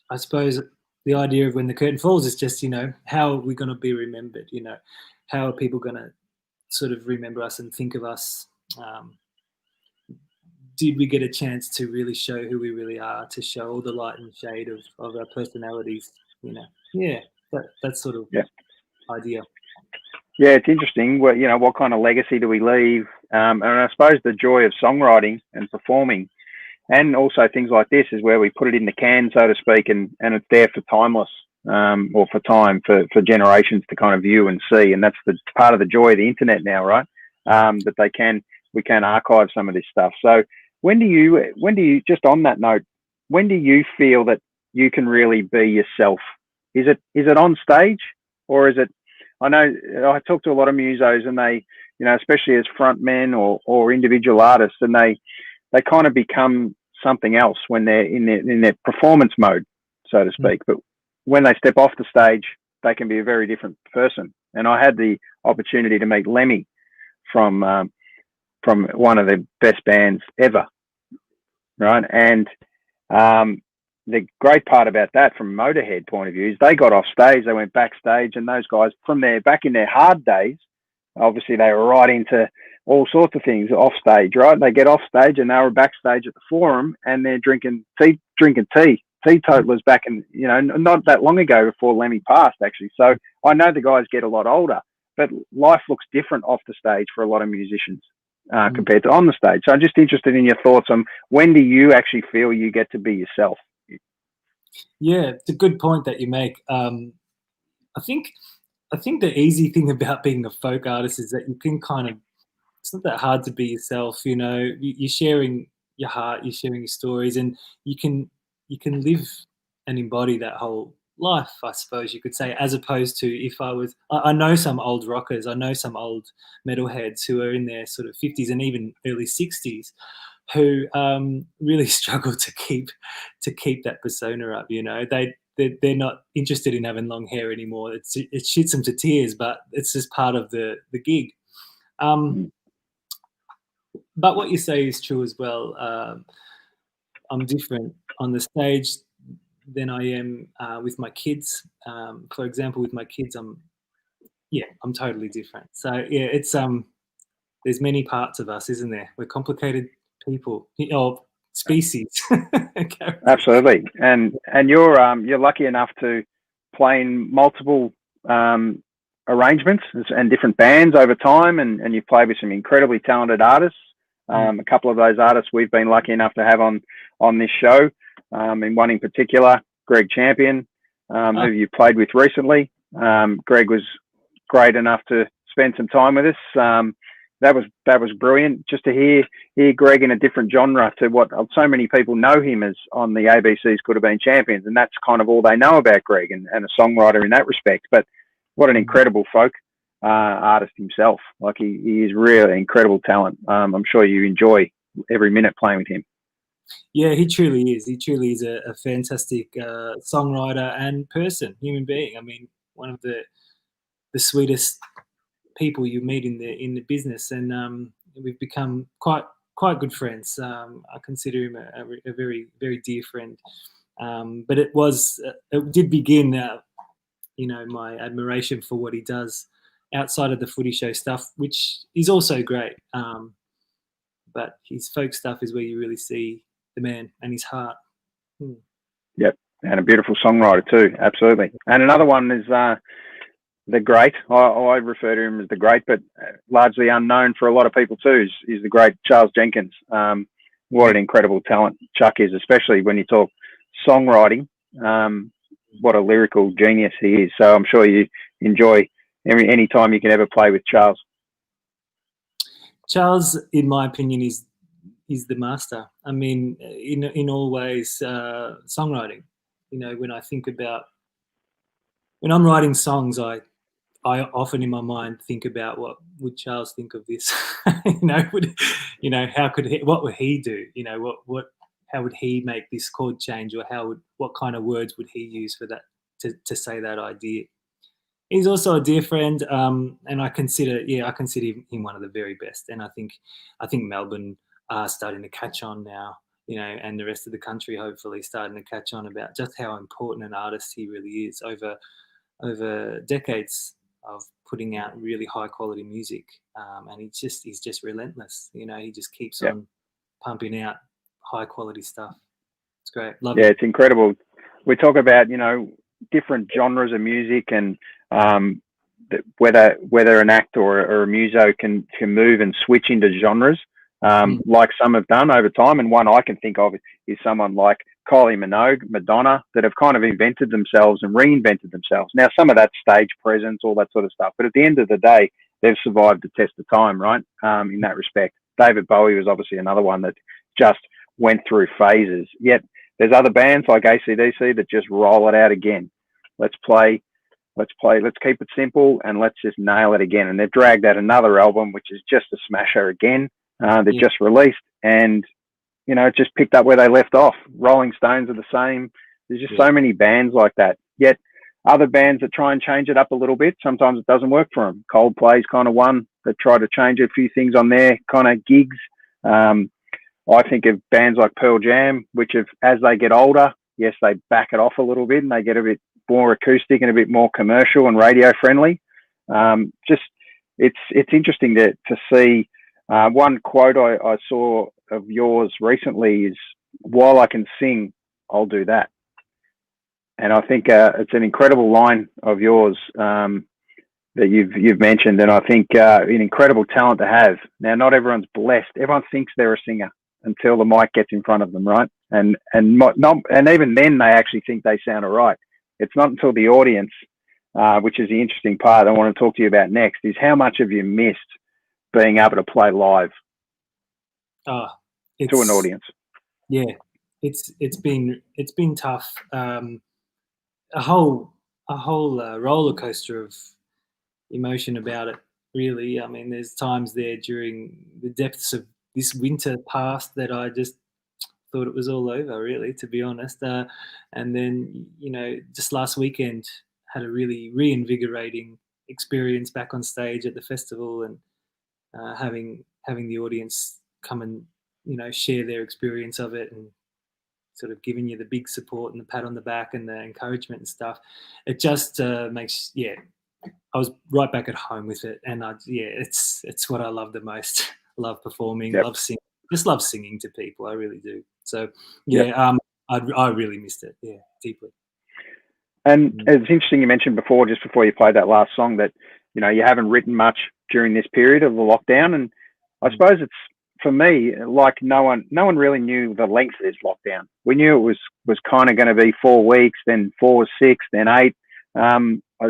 I suppose the idea of when the curtain falls is just, how are we going to be remembered? How are people going to sort of remember us and think of us? Did we get a chance to really show who we really are, to show all the light and shade of our personalities? Yeah, that sort of idea. Yeah, it's interesting. What kind of legacy do we leave? And I suppose the joy of songwriting and performing, and also things like this, is where we put it in the can, so to speak, and it's there for timeless, or for time, for generations to kind of view and see. And that's the part of the joy of the internet now, right? That we can archive some of this stuff. So when do you, just on that note, when do you feel that you can really be yourself? Is it on stage, or is it? I know I talk to a lot of musos, and they, especially as frontmen or individual artists, and they kind of become something else when they're in their performance mode, so to speak. But when they step off the stage, they can be a very different person. And I had the opportunity to meet Lemmy from one of the best bands ever, right? And the great part about that, from Motorhead point of view, is they got off stage, they went backstage, and those guys, back in their hard days, obviously they were right into all sorts of things off stage, right? They get off stage and they were backstage at the Forum, and they're drinking tea. Teetotalers back in, not that long ago, before Lemmy passed, actually. So I know the guys get a lot older, but life looks different off the stage for a lot of musicians compared to on the stage. So I'm just interested in your thoughts on, when do you actually feel you get to be yourself? Yeah, it's a good point that you make. I think the easy thing about being a folk artist is that you can it's not that hard to be yourself. You're sharing your heart, you're sharing your stories, and you can live and embody that whole life, I suppose you could say, as opposed to if I know some old rockers, I know some old metalheads who are in their sort of 50s and even early 60s, who really struggle to keep that persona up. They're not interested in having long hair anymore. It shoots them to tears, but it's just part of the gig. But what you say is true as well. I'm different on the stage than I am with my kids. For example, with my kids, I'm totally different. So yeah, it's there's many parts of us, isn't there? We're complicated people, or species. Absolutely, and you're lucky enough to play in multiple arrangements and different bands over time, and you've played with some incredibly talented artists. A couple of those artists we've been lucky enough to have on this show. In one in particular, Greg Champion, who you played with recently. Greg was great enough to spend some time with us. That was brilliant, just to hear Greg in a different genre to what so many people know him as on the ABC's Could Have Been Champions, and that's kind of all they know about Greg, and a songwriter in that respect. But what an incredible folk artist himself. Like, he is really incredible talent. I'm sure you enjoy every minute playing with him. Yeah, he truly is. He truly is a fantastic songwriter and human being. I mean, one of the sweetest people you meet in the business, and we've become quite good friends. I consider him a very, very dear friend. But it did begin, my admiration for what he does outside of the footy show stuff, which is also great. But his folk stuff is where you really see the man and his heart. Yep, and a beautiful songwriter too, absolutely. And another one is the great. I refer to him as the great, but largely unknown for a lot of people too, is the great Charles Jenkins. What an incredible talent Chuck is, especially when you talk songwriting. What a lyrical genius he is. So I'm sure you enjoy any time you can ever play with Charles. Charles, in my opinion, is the master. I mean, in all ways, songwriting. When I think about, when I'm writing songs, I often in my mind think about, what would Charles think of this? How could what would he do? How would he make this chord change, or what kind of words would he use for that to say that idea? he's also a dear friend, and I consider him one of the very best. And I think Melbourne are starting to catch on now, and the rest of the country hopefully starting to catch on about just how important an artist he really is over decades of putting out really high quality music. And he's just relentless. He just keeps Yep. on pumping out high quality stuff. It's great. Love Yeah, it. it's incredible. We talk about, different genres of music and whether an act or a muso can move and switch into genres, like some have done over time. And one I can think of is someone like Kylie Minogue, Madonna, that have kind of invented themselves and reinvented themselves. Now, some of that's stage presence, all that sort of stuff. But at the end of the day, they've survived the test of time, right? In that respect. David Bowie was obviously another one that just went through phases. Yet there's other bands like AC/DC that just roll it out again. Let's keep it simple and let's just nail it again. And they've dragged out another album, which is just a smasher again. They just released, and it just picked up where they left off. Rolling Stones are the same. There's just so many bands like that. Yet other bands that try and change it up a little bit, sometimes it doesn't work for them. Coldplay's kind of one that try to change a few things on their kind of gigs. I think of bands like Pearl Jam, which as they get older, yes, they back it off a little bit and they get a bit more acoustic and a bit more commercial and radio friendly. It's interesting to see. One quote I saw of yours recently is, "While I can sing, I'll do that." And I think it's an incredible line of yours that you've mentioned, and I think an incredible talent to have. Now, not everyone's blessed. Everyone thinks they're a singer until the mic gets in front of them, right? And even then, they actually think they sound all right. It's not until the audience, which is the interesting part I want to talk to you about next, is how much have you missed being able to play live to an audience? Yeah, it's been tough. A whole roller coaster of emotion about it. Really, I mean, there's times there during the depths of this winter past that I just thought it was all over, really, to be honest. And then, just last weekend had a really reinvigorating experience back on stage at the festival, and having the audience come and share their experience of it, and sort of giving you the big support and the pat on the back and the encouragement and stuff. It just makes I was right back at home with it, and it's what I love the most. Love performing, love singing, just love singing to people. I really do. So I really missed it. Yeah, deeply. And it's interesting you mentioned just before you played that last song, that you haven't written much during this period of the lockdown, and I suppose it's, for me, like no one really knew the length of this lockdown. We knew it was kind of going to be 4 weeks, then 4, 6, then 8.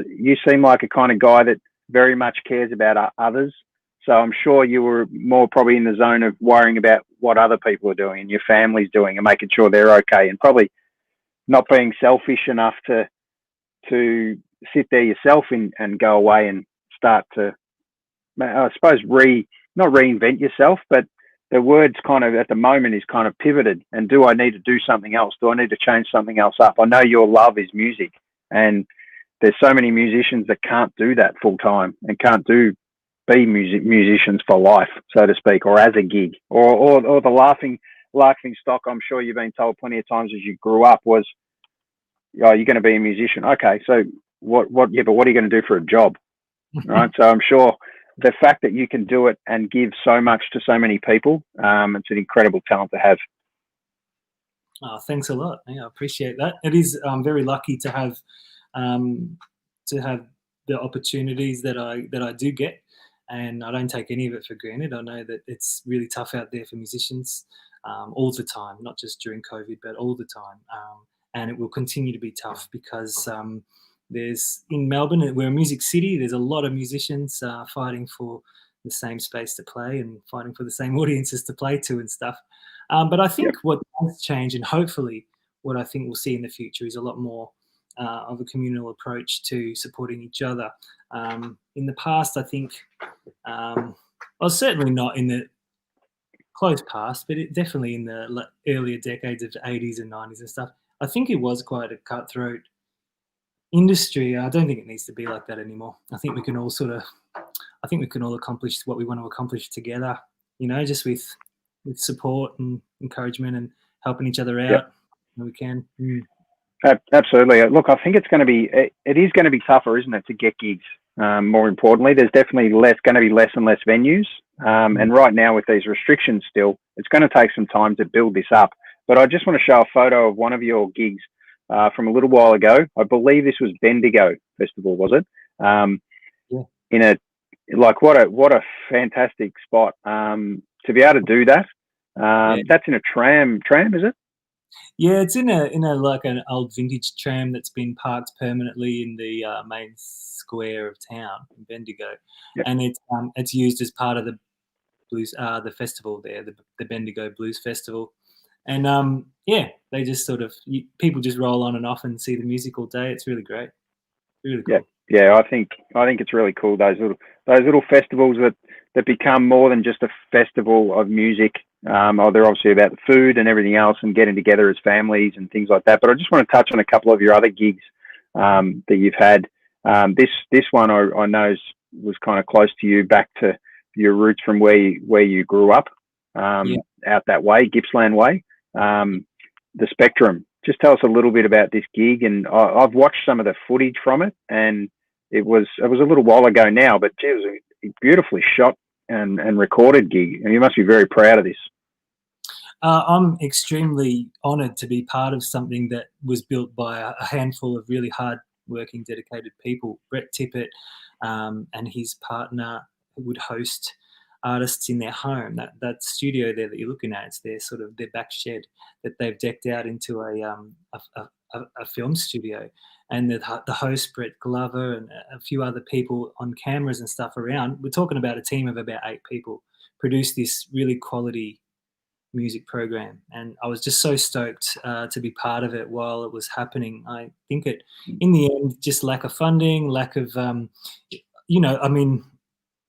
You seem like a kind of guy that very much cares about others. So I'm sure you were more probably in the zone of worrying about what other people are doing and your family's doing and making sure they're okay, and probably not being selfish enough to sit there yourself and go away and start to, I suppose, not reinvent yourself, but the words kind of at the moment is kind of pivoted. And do I need to do something else? Do I need to change something else up? I know your love is music, and there's so many musicians that can't do that full time and can't be musicians for life, so to speak, or as a gig, or the laughing stock. I'm sure you've been told plenty of times as you grew up was, "Oh, you're going to be a musician." Okay, so what? Yeah, but what are you going to do for a job, right? So I'm sure the fact that you can do it and give so much to so many people, it's an incredible talent to have. Oh, thanks a lot. Yeah, I appreciate that. It is. I'm very lucky to have the opportunities that I do get, and I don't take any of it for granted. I know that it's really tough out there for musicians all the time, not just during COVID, but all the time. And it will continue to be tough because there's, in Melbourne, we're a music city. There's a lot of musicians fighting for the same space to play and fighting for the same audiences to play to and stuff. But I think what has changed, and hopefully what I think we'll see in the future, is a lot more of a communal approach to supporting each other. In the past, I think, well, certainly not in the close past, but definitely in the earlier decades of the 80s and 90s and stuff, I think it was quite a cutthroat industry, I don't think it needs to be like that anymore. I think we can all accomplish what we want to accomplish together, just with support and encouragement and helping each other Yep. out when we can. Absolutely. Look, I think it is going to be tougher, isn't it, to get gigs? More importantly, there's definitely going to be less and less venues. And right now with these restrictions still, it's going to take some time to build this up. But I just want to show a photo of one of your gigs from a little while ago. I believe this was Bendigo Festival, was it? Yeah. What a fantastic spot to be able to do that. That's in a tram, is it? Yeah, it's in a like an old vintage tram that's been parked permanently in the main square of town in Bendigo, and it's used as part of the blues the festival there, the Bendigo Blues Festival, and they just people just roll on and off and see the music all day. It's really great, really cool. Yeah, I think it's really cool, those little festivals that become more than just a festival of music. They're obviously about the food and everything else and getting together as families and things like that. But I just want to touch on a couple of your other gigs that you've had. This one I know was kind of close to you, back to your roots from where you grew up, out that way, Gippsland way. The Spectrum. Just tell us a little bit about this gig. And I've watched some of the footage from it, and it was a little while ago now, but it was a beautifully shot and recorded gig, and you must be very proud of this. I'm extremely honoured to be part of something that was built by a handful of really hard-working, dedicated people. Brett Tippett and his partner would host artists in their home. That studio there that you're looking at, it's their back shed that they've decked out into a film studio. And the host, Brett Glover, and a few other people on cameras and stuff around, we're talking about a team of about 8 people, produced this really quality music program. And I was just so stoked to be part of it while it was happening. I think in the end, just lack of funding, lack of,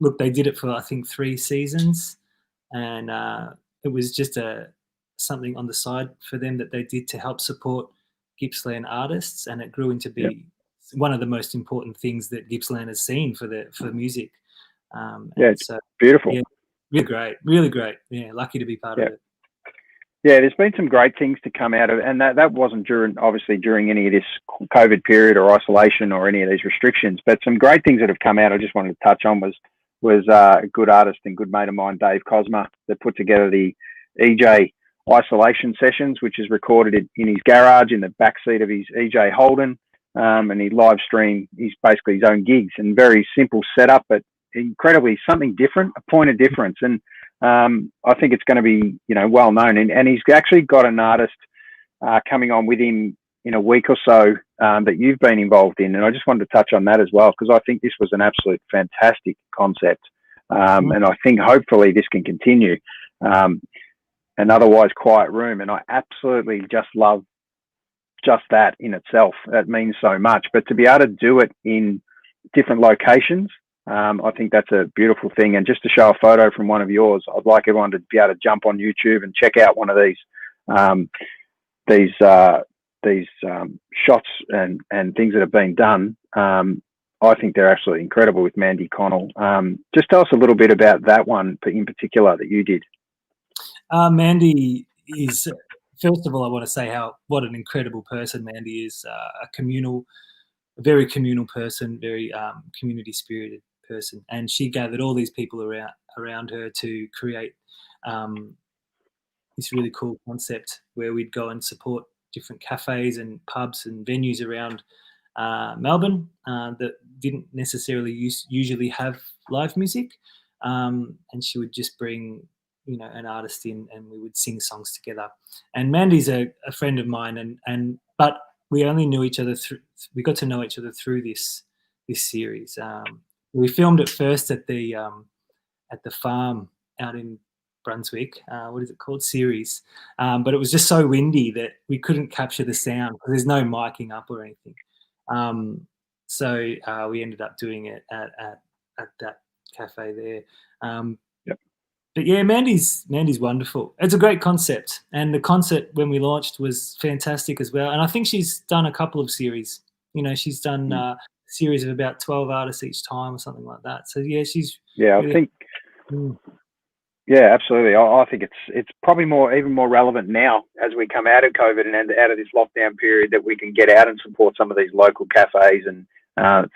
look, they did it for, I think, 3 seasons. And it was just something on the side for them that they did to help support Gippsland artists, and it grew into be one of the most important things that Gippsland has seen for music. It's beautiful. Yeah, really great. Yeah, lucky to be part of it. Yeah, there's been some great things to come out of it, and that wasn't during any of this COVID period or isolation or any of these restrictions, but some great things that have come out I just wanted to touch on was a good artist and good mate of mine, Dave Cosma, that put together the EJ isolation sessions, which is recorded in his garage in the back seat of his EJ Holden, and he live stream basically his own gigs, and very simple setup, but incredibly something different, a point of difference. And I think it's going to be well known, and he's actually got an artist coming on with him in a week or so that you've been involved in, and I just wanted to touch on that as well, because I think this was an absolute fantastic concept, and I think hopefully this can continue. An otherwise quiet room, and I absolutely just love just that in itself. That means so much. But to be able to do it in different locations, I think that's a beautiful thing. And just to show a photo from one of yours, I'd like everyone to be able to jump on YouTube and check out one of these shots and things that have been done. I think they're absolutely incredible with Mandy Connell. Just tell us a little bit about that one in particular that you did. Mandy is, first of all, I want to say what an incredible person Mandy is. A very communal person, very community spirited person, and she gathered all these people around her to create this really cool concept where we'd go and support different cafes and pubs and venues around Melbourne that didn't necessarily usually have live music, and she would just bring an artist in, and we would sing songs together. And Mandy's a friend of mine, but we only knew each other we got to know each other through this series. We filmed it first at the farm out in Brunswick. What is it called? Ceres. But it was just so windy that we couldn't capture the sound because there's no miking up or anything. So we ended up doing it at that cafe there. But yeah, Mandy's wonderful. It's a great concept, and the concept when we launched was fantastic as well. And I think she's done a couple of series she's done a series of about 12 artists each time or something like that. So yeah, she's I think. Yeah, absolutely. I think it's probably even more relevant now as we come out of COVID and out of this lockdown period, that we can get out and support some of these local cafes and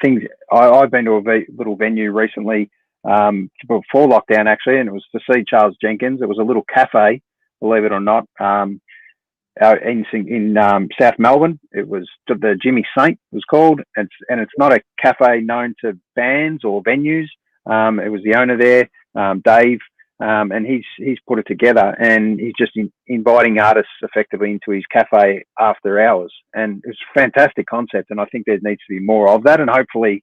things. I've been to a little venue recently before lockdown, actually, and it was to see Charles Jenkins. It was a little cafe, believe it or not, in South Melbourne. It was the Jimmy Saint was called, and it's not a cafe known to bands or venues. It was the owner there, Dave. And he's put it together, and he's just inviting artists effectively into his cafe after hours, and it's a fantastic concept. And I think there needs to be more of that, and hopefully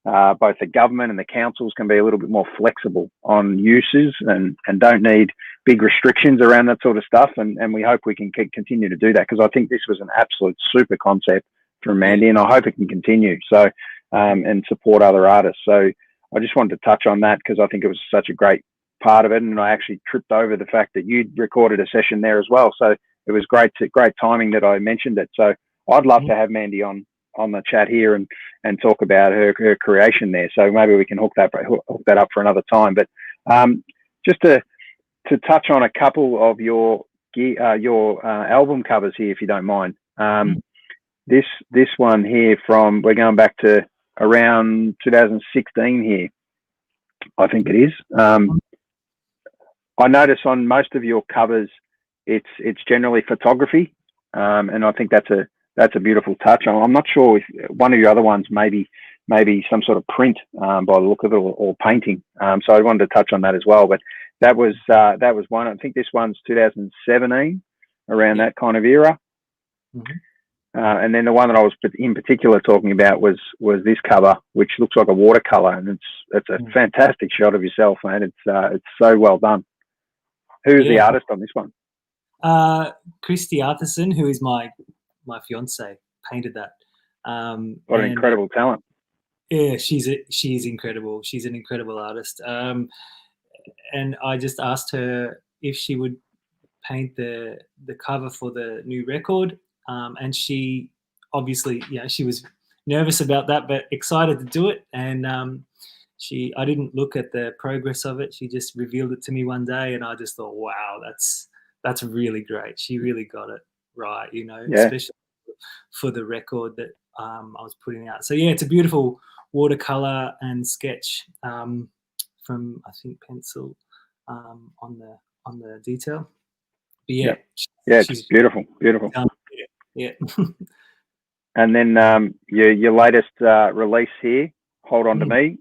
both the government and the councils can be a little bit more flexible on uses and don't need big restrictions around that sort of stuff. And we hope we can continue to do that, because I think this was an absolute super concept from Mandy, and I hope it can continue. So and support other artists. So I just wanted to touch on that because I think it was such a great part of it, and I actually tripped over the fact that you'd recorded a session there as well, so it was great timing that I mentioned it. So I'd love to have Mandy on the chat here and talk about her creation there, so maybe we can hook that up for another time. But just to touch on a couple of your album covers here, if you don't mind. This one here we're going back to around 2016 here, I think it is. I notice on most of your covers, it's generally photography, and I think that's a beautiful touch. I'm not sure if one of your other ones maybe some sort of print by the look of it, or painting. So I wanted to touch on that as well. But that was one. I think this one's 2017, around that kind of era. And then the one that I was in particular talking about was this cover, which looks like a watercolor, and it's a fantastic shot of yourself, man. It's so well done. Who's the artist on this one? Khristian, who is my fiance, painted that. What an incredible talent! Yeah, she's incredible. She's an incredible artist. And I just asked her if she would paint the cover for the new record. And she obviously, she was nervous about that, but excited to do it. And I didn't look at the progress of it. She just revealed it to me one day, and I just thought, wow, that's really great. She really got it right, especially for the record that I was putting out. So yeah, it's a beautiful watercolor and sketch from, I think, pencil on the detail. But yeah, it's beautiful. Yeah. And then your latest release here, Hold On To Me.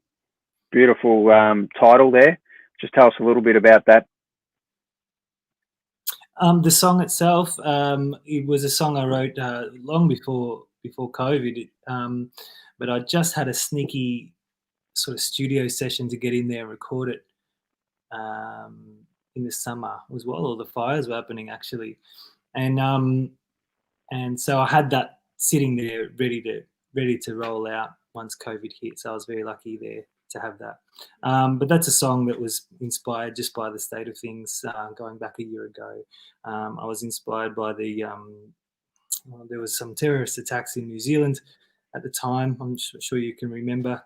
Beautiful title there. Just tell us a little bit about that. The song itself, it was a song I wrote long before COVID, but I just had a sneaky sort of studio session to get in there and record it in the summer as well. All the fires were happening, actually, and so I had that sitting there ready to roll out once COVID hit. So I was very lucky there to have that. But that's a song that was inspired just by the state of things going back a year ago. I was inspired by there was some terrorist attacks in New Zealand at the time. I'm sure you can remember.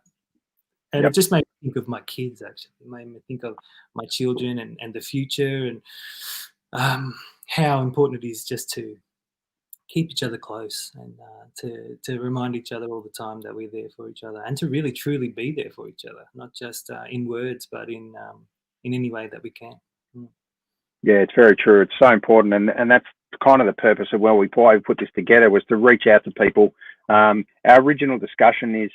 And it just made me think of my kids, actually. It made me think of my children and the future, and how important it is just to keep each other close, and to remind each other all the time that we're there for each other, and to really truly be there for each other, not just in words, but in any way that we can. Yeah, it's very true. It's so important, and that's kind of the purpose of why we put this together, was to reach out to people. Our original discussion is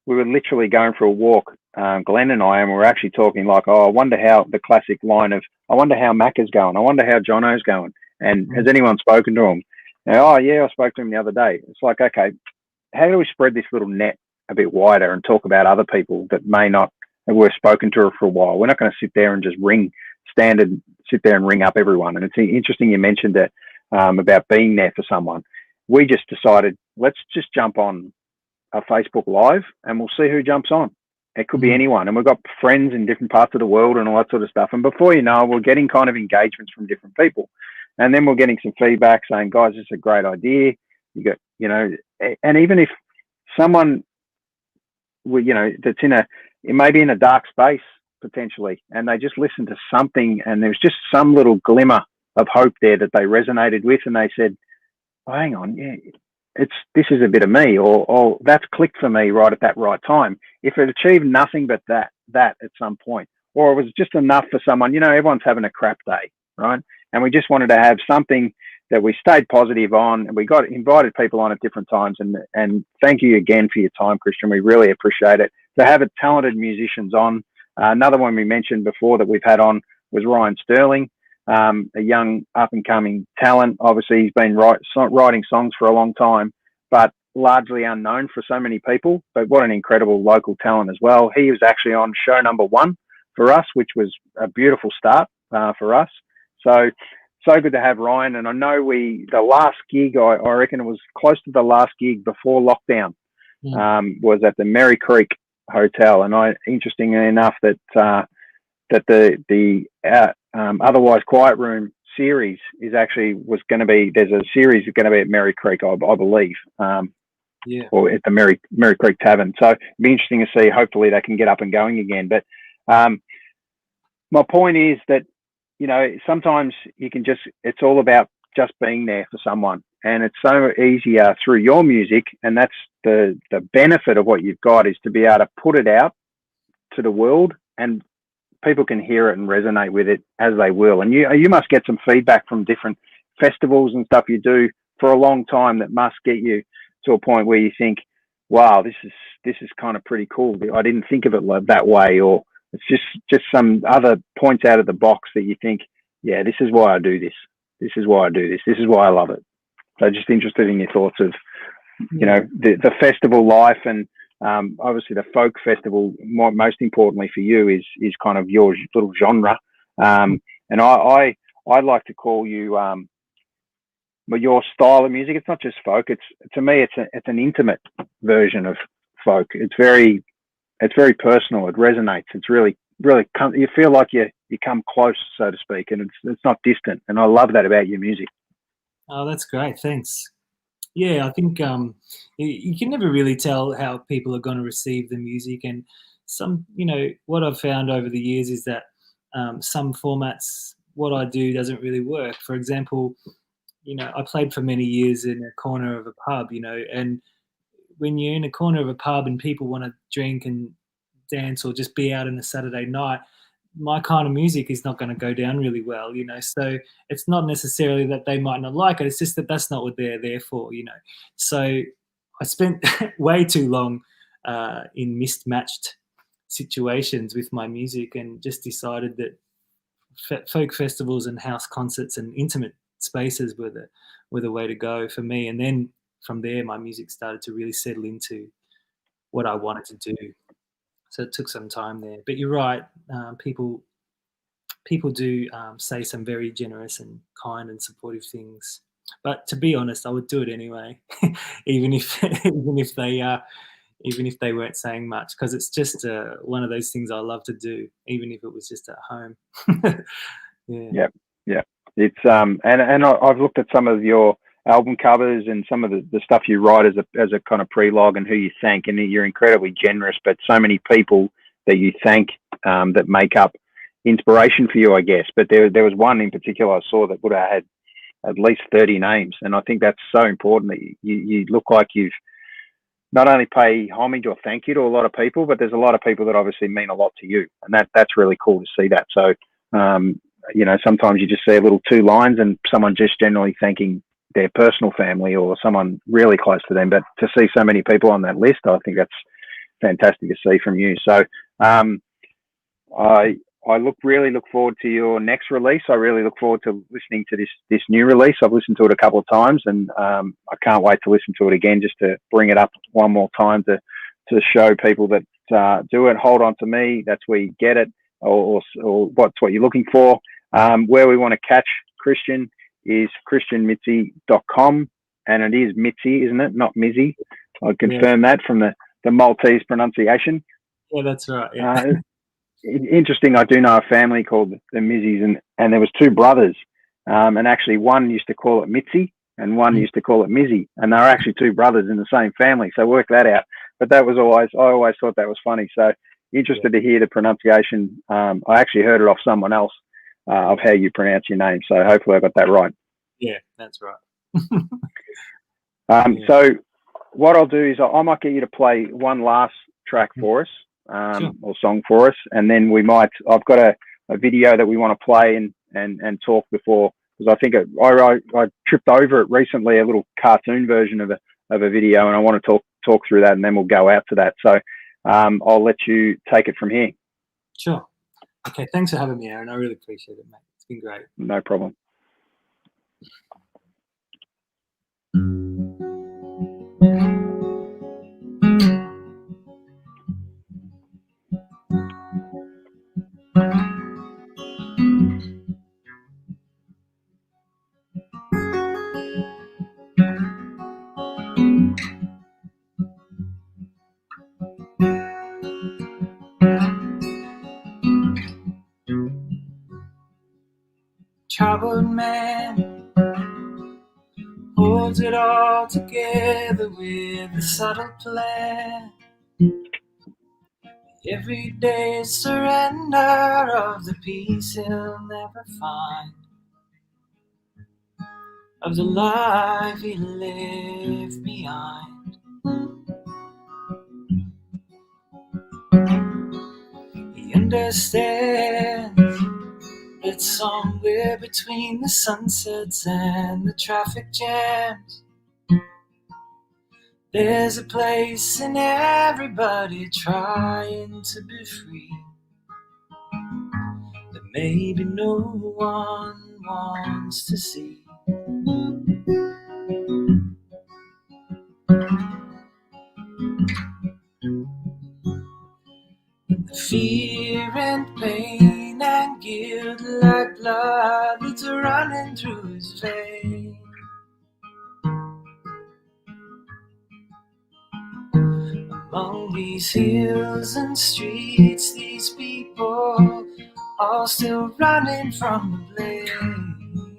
we were literally going for a walk, Glenn and I, and we were actually talking like, I wonder how the classic line of, I wonder how Macca's going, I wonder how Jono's going, and has anyone spoken to him? Now, I spoke to him the other day. It's like, okay, how do we spread this little net a bit wider and talk about other people that may not have spoken to her for a while? We're not going to sit there and just sit there and ring up everyone. And it's interesting you mentioned that about being there for someone. We just decided, let's just jump on a Facebook Live and we'll see who jumps on. It could be anyone. And we've got friends in different parts of the world and all that sort of stuff. And before you know, we're getting kind of engagements from different people. And then we're getting some feedback saying, guys, this is a great idea. You got, and even if someone, that's it may be in a dark space potentially, and they just listened to something, and there was just some little glimmer of hope there that they resonated with, and they said, oh, hang on, yeah, this is a bit of me, or that's clicked for me right at that right time. If it achieved nothing but that at some point, or it was just enough for someone, everyone's having a crap day, right? And we just wanted to have something that we stayed positive on, and we got invited people on at different times. And thank you again for your time, Khristian. We really appreciate it. To have talented musicians on. Another one we mentioned before that we've had on was Ryan Sterling, a young up-and-coming talent. Obviously, he's been writing songs for a long time, but largely unknown for so many people. But what an incredible local talent as well. He was actually on show number 1 for us, which was a beautiful start for us. So good to have Ryan. And I know the last gig, I reckon it was close to the last gig before lockdown, was at the Merry Creek Hotel. And interestingly enough, that the Otherwise Quiet Room series there's a series going to be at Merry Creek, I believe, or at the Merry Creek Tavern. So it'd be interesting to see. Hopefully they can get up and going again. But my point is that, sometimes it's all about just being there for someone, and it's so easier through your music. And that's the benefit of what you've got, is to be able to put it out to the world, and people can hear it and resonate with it as they will. And you must get some feedback from different festivals and stuff you do for a long time that must get you to a point where you think, wow, this is kind of pretty cool. I didn't think of it that way, or it's just some other points out of the box that you think, yeah, this is why I do this. This is why I do this. This is why I love it. So just interested in your thoughts of, the festival life, and obviously the folk festival, most importantly for you, is kind of your little genre. And I like to call you, your style of music. It's not just folk. To me, it's an intimate version of folk. It's very personal. It resonates. It's really, you feel like you come close, so to speak, and it's not distant. And I love that about your music. Oh, that's great. Thanks. Yeah, I think you can never really tell how people are going to receive the music. And what I've found over the years is that some formats, what I do doesn't really work. For example, I played for many years in a corner of a pub, and when you're in a corner of a pub and people want to drink and dance or just be out on a Saturday night, my kind of music is not going to go down really well, So it's not necessarily that they might not like it. It's just that that's not what they're there for, So I spent way too long in mismatched situations with my music, and just decided that folk festivals and house concerts and intimate spaces were the way to go for me. And then from there, my music started to really settle into what I wanted to do. So it took some time there. But you're right, people do say some very generous and kind and supportive things. But to be honest, I would do it anyway, even if they weren't saying much, because it's just one of those things I love to do, even if it was just at home. Yeah. It's and I've looked at some of your album covers and some of the stuff you write as a kind of prelogue, and who you thank, and you're incredibly generous. But so many people that you thank that make up inspiration for you, I guess. But there was one in particular I saw that would have had at least 30 names, and I think that's so important that you look like you've not only pay homage or thank you to a lot of people, but there's a lot of people that obviously mean a lot to you, and that's really cool to see that. So sometimes you just see a little 2 lines and someone just generally thanking their personal family or someone really close to them. But to see so many people on that list, I think that's fantastic to see from you. So I really look forward to your next release. I really look forward to listening to this new release. I've listened to it a couple of times, and I can't wait to listen to it again, just to bring it up one more time to show people that do it. Hold On To Me, that's where you get it, or what's what you're looking for. Where we want to catch Khristian is khristianmizzi.com, and it is Mizzi, isn't it? Not Mizzi. I confirm that from the Maltese pronunciation. Yeah, that's right. Yeah. Interesting. I do know a family called the Mizzis, and there was 2 brothers, and actually one used to call it Mitzi, and one used to call it Mizzi, and they were actually two brothers in the same family. So work that out. But I always thought that was funny. So interested to hear the pronunciation. I actually heard it off someone else of how you pronounce your name. So hopefully I got that right. Yeah, that's right. So what I'll do is I might get you to play one last track for us, Sure. or song for us, and then I've got a video that we want to play and talk before, because I think I tripped over it recently, a little cartoon version of a video, and I want to talk through that, and then we'll go out to that. So I'll let you take it from here. Sure. Okay, thanks for having me, Aaron. I really appreciate it, mate. It's been great. No problem. Troubled man holds it all together with a subtle plan. Everyday surrender of the peace he'll never find, of the life he left behind. He understands that somewhere between the sunsets and the traffic jams, there's a place in everybody trying to be free that maybe no one wants to see. The fear and pain and guilt like blood that's running through his veins. Among these hills and streets, these people all still running from the blame.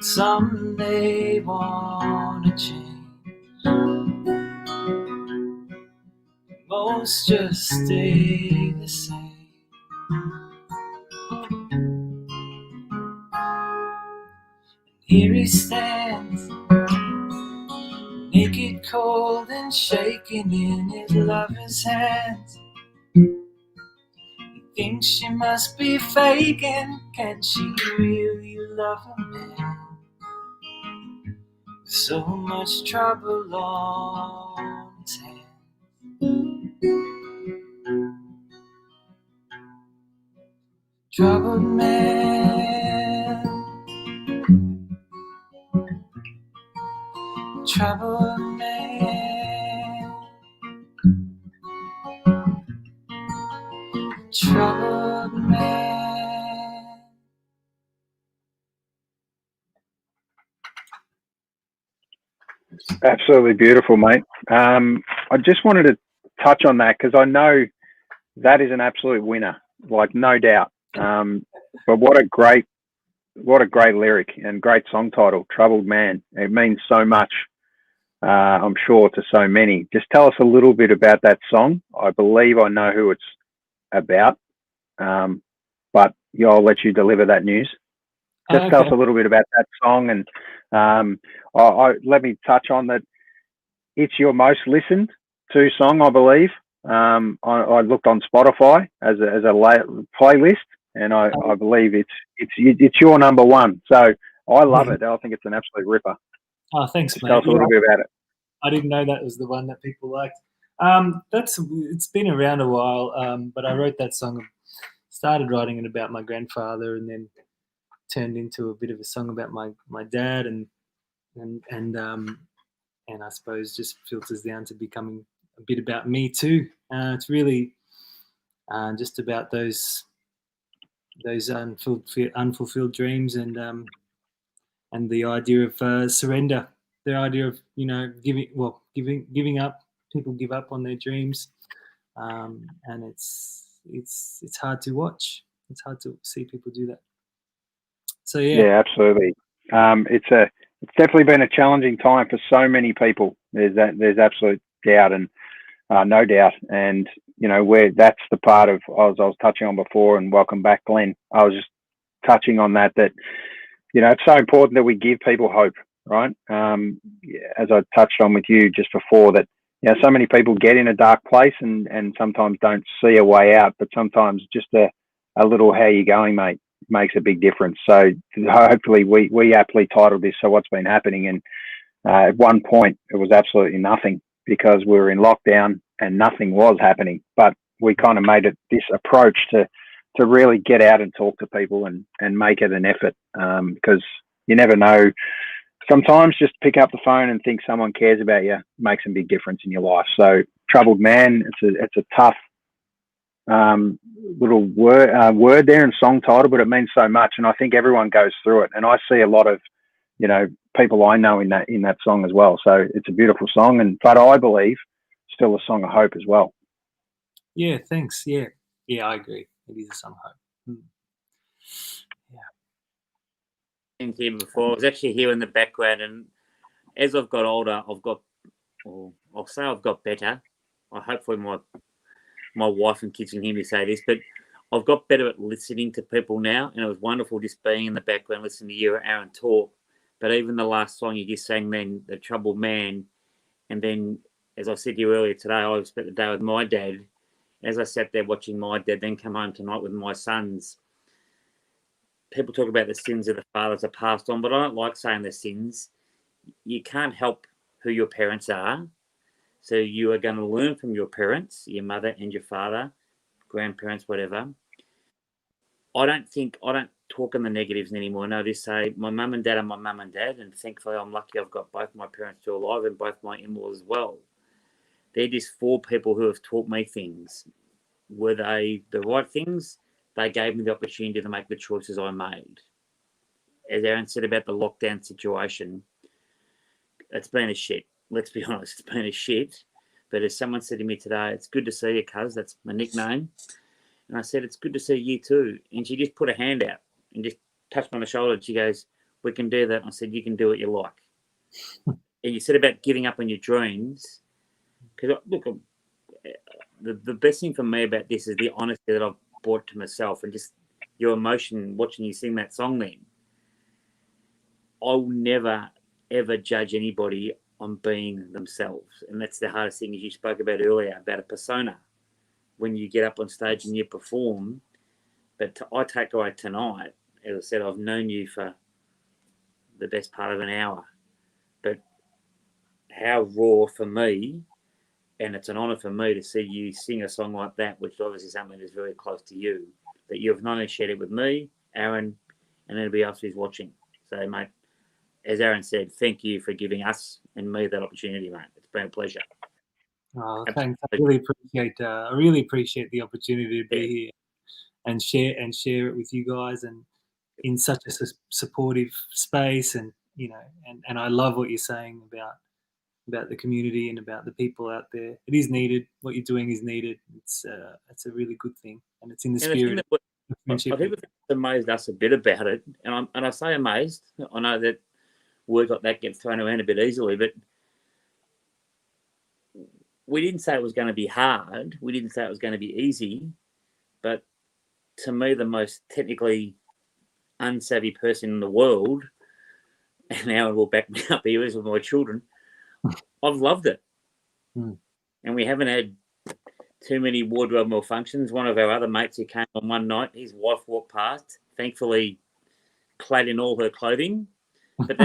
Some they wanna change, most just stay the same. Here he stands, naked, cold, and shaking in his lover's hands. He thinks she must be faking. Can she really love a man with so much trouble on his hands? Troubled man, troubled man, troubled man. Absolutely beautiful, mate. I just wanted to touch on that because I know that is an absolute winner, like no doubt. But what a great lyric and great song title, Troubled Man. It means so much, I'm sure, to so many. Just tell us a little bit about that song. I believe I know who it's about, but I'll let you deliver that news. Just tell us a little bit about that song, and let me touch on that. It's your most listened to song, I believe. I looked on Spotify as a playlist, and I believe it's your number one. So I love it. I think it's an absolute ripper. Oh, thanks, mate. Tell us a little bit about it. I didn't know that was the one that people liked. It's been around a while, but I wrote that song. Started writing it about my grandfather, and then turned into a bit of a song about my dad, and I suppose just filters down to becoming a bit about me too. It's really just about those unfulfilled dreams, and the idea of surrender, the idea of giving up. People give up on their dreams, and it's hard to watch. It's hard to see people do that. So yeah, absolutely. It's definitely been a challenging time for so many people. There's absolute doubt and no doubt, and where that's the part of I was touching on before. And welcome back, Glenn. I was just touching on that it's so important that we give people hope, right? As I touched on with you just before, that so many people get in a dark place and sometimes don't see a way out, but sometimes just a little "how you going, mate?" makes a big difference. So hopefully we aptly titled this "So What's Been Happening," and at one point it was absolutely nothing because we were in lockdown and nothing was happening, but we kind of made it this approach to really get out and talk to people and make it an effort, because you never know. Sometimes just pick up the phone and think someone cares about you makes a big difference in your life. So Troubled Man, it's a tough little word there and song title, but it means so much, and I think everyone goes through it. And I see a lot of people I know in that song as well. So it's a beautiful song, but I believe still a song of hope as well. Yeah, thanks. Yeah, I agree. It is a song of hope. Yeah. Here before, I was actually here in the background, and as I've got older, I've got better. Hopefully my wife and kids can hear me say this, but I've got better at listening to people now, and it was wonderful just being in the background listening to you, Aaron, talk. But even the last song you just sang then, The Troubled Man, and then, as I said to you earlier today, I spent the day with my dad. As I sat there watching my dad then come home tonight with my sons, people talk about the sins of the fathers are passed on, but I don't like saying the sins. You can't help who your parents are. So you are going to learn from your parents, your mother and your father, grandparents, whatever. I don't talk in the negatives anymore. No, I just say my mum and dad are my mum and dad, and thankfully I'm lucky I've got both my parents still alive and both my in-laws as well. They're just four people who have taught me things. Were they the right things? They gave me the opportunity to make the choices I made. As Aaron said about the lockdown situation, it's been a shit. Let's be honest, it's been a shit. But as someone said to me today, it's good to see you, cuz. That's my nickname. And I said, it's good to see you too. And she just put a hand out and just touched me on the shoulder. And she goes, we can do that. And I said, you can do what you like. And you said about giving up on your dreams. Because look, the best thing for me about this is the honesty that I've brought to myself and just your emotion watching you sing that song then. I will never, ever judge anybody on being themselves. And that's the hardest thing, as you spoke about earlier, about a persona. When you get up on stage and you perform, but I take away tonight, as I said, I've known you for the best part of an hour, but how raw for me, and it's an honour for me to see you sing a song like that, which obviously is something that's very close to you, that you've not only shared it with me, Aaron, and anybody else who's watching. So, mate, as Aaron said, thank you for giving us and me that opportunity, mate. It's been a pleasure. Oh, thanks. I really appreciate the opportunity to be here and share it with you guys, and in such a supportive space. And and I love what you're saying about the community and about the people out there. It is needed. What you're doing is needed. It's a really good thing, and it's in the spirit of friendship. I think what's amazed us a bit about it, and I say amazed. I know that words like that get thrown around a bit easily, but we didn't say it was going to be hard. We didn't say it was going to be easy. But to me, the most technically unsavvy person in the world, and now it will back me up here, is with my children, I've loved it. Mm. And we haven't had too many wardrobe malfunctions. One of our other mates who came on one night, his wife walked past, thankfully clad in all her clothing. But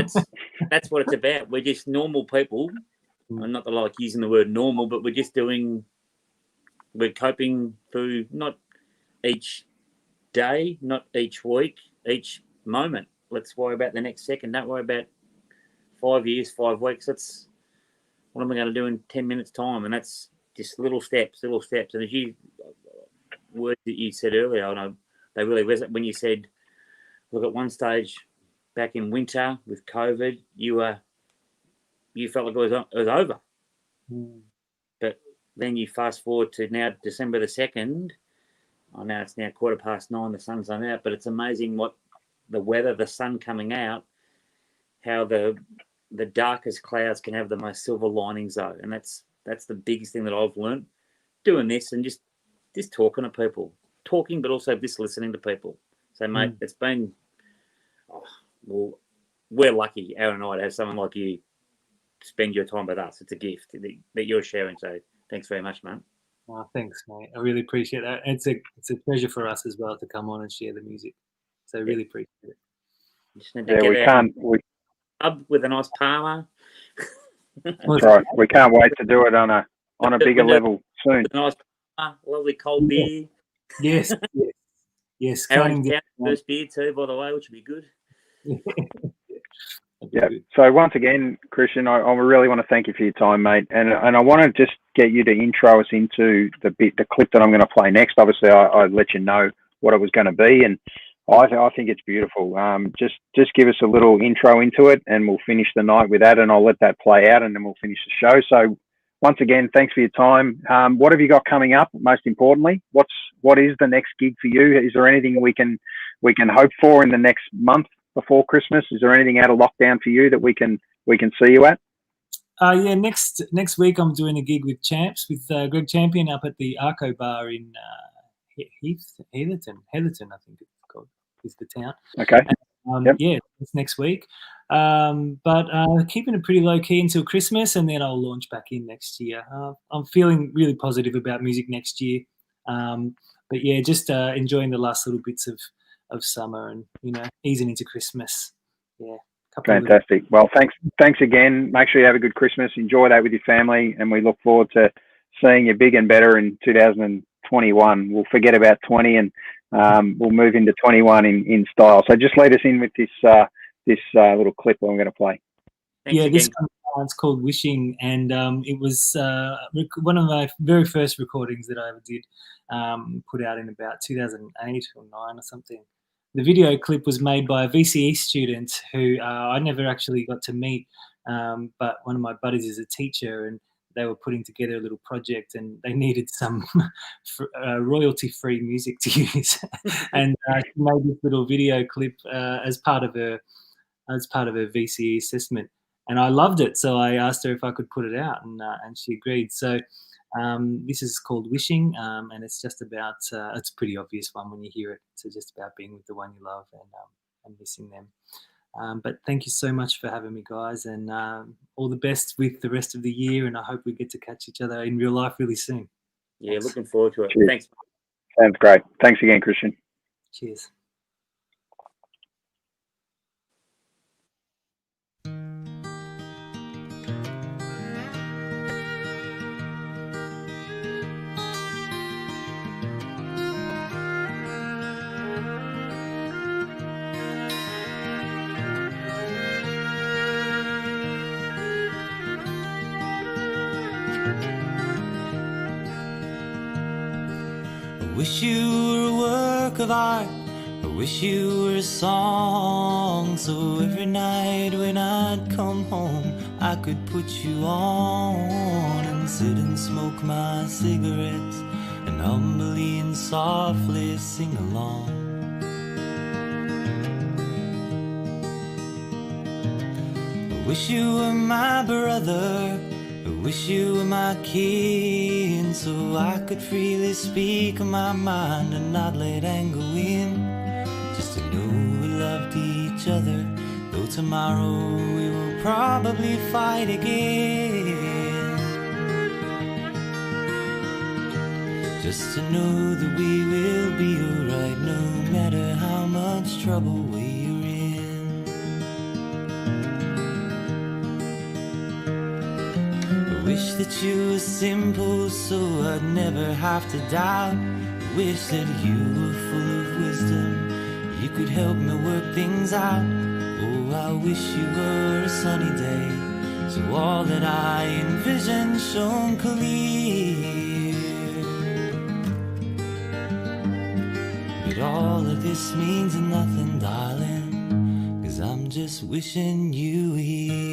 that's what it's about. We're just normal people. I'm not that I like using the word normal, but we're coping through not each day, not each week, each moment. Let's worry about the next second. Don't worry about 5 years, 5 weeks. That's what am I going to do in 10 minutes time? And that's just little steps. And as you words that you said earlier, I know they really resonate when you said, look, at one stage back in winter with COVID, you felt like it was over. But then you fast forward to now December the 2nd. I know it's now 9:15. The sun's on out, but it's amazing what weather, the sun coming out, how the darkest clouds can have the most silver linings though, and that's the biggest thing that I've learned doing this, and just talking to people, but also just listening to people. So, mate, it's been well, we're lucky, Aaron and I, to have someone like you spend your time with us. It's a gift that you're sharing. So, thanks very much, man. Oh, thanks, mate. I really appreciate that. It's a pleasure for us as well to come on and share the music. So, I really appreciate it. Just need to get up with a nice Palmer. That's right. We can't wait to do it on a bigger level soon. A nice Palmer, lovely cold beer. Yes. Aaron's down first beer too, by the way, which would be good. Yeah. So once again, Khristian, I really want to thank you for your time, mate, and I want to just get you to intro us into the clip that I'm going to play next. Obviously, I let you know what it was going to be, and I think it's beautiful. Just give us a little intro into it, and we'll finish the night with that, and I'll let that play out, and then we'll finish the show. So once again, thanks for your time. What have you got coming up? Most importantly, what is the next gig for you? Is there anything we can hope for in the next month before Christmas? Is there anything out of lockdown for you that we can see you at? Yeah, next week I'm doing a gig with Champs, with Greg Champion up at the Arco Bar in Heatherton, I think it's called, is the town. Okay. Yeah, it's next week. But keeping it pretty low key until Christmas, and then I'll launch back in next year. I'm feeling really positive about music next year. But yeah, just enjoying the last little bits of summer, and easing into Christmas. Yeah. Fantastic. Well, thanks again. Make sure you have a good Christmas. Enjoy that with your family, and we look forward to seeing you big and better in 2021. We'll forget about 20, and we'll move into 21 in style. So just lead us in with this little clip that I'm going to play. This it's called Wishing, and it was one of my very first recordings that I ever did, put out in about 2008 or 9 or something. The video clip was made by a VCE student who I never actually got to meet, but one of my buddies is a teacher, and they were putting together a little project, and they needed some royalty-free music to use, and she made this little video clip as part of her VCE assessment, and I loved it. So I asked her if I could put it out, and she agreed. So this is called Wishing, and it's just about it's a pretty obvious one when you hear it. It's just about being with the one you love and missing them. But thank you so much for having me, guys, and all the best with the rest of the year, and I hope we get to catch each other in real life really soon. Yeah, looking forward to it. Cheers. Thanks. Sounds great. Thanks again, Khristian. Cheers. I wish you were a work of art, I wish you were a song, so every night when I'd come home I could put you on and sit and smoke my cigarettes and humbly and softly sing along. I wish you were my brother, I wish you were my kin, so I could freely speak my mind and not let anger win. Just to know we loved each other, though tomorrow we will probably fight again. Just to know that we will be alright, no matter how much trouble we're in. I wish that you were simple, so I'd never have to doubt. I wish that you were full of wisdom, you could help me work things out. Oh, I wish you were a sunny day, so all that I envision shone clear. But all of this means nothing, darling, 'cause I'm just wishing you here.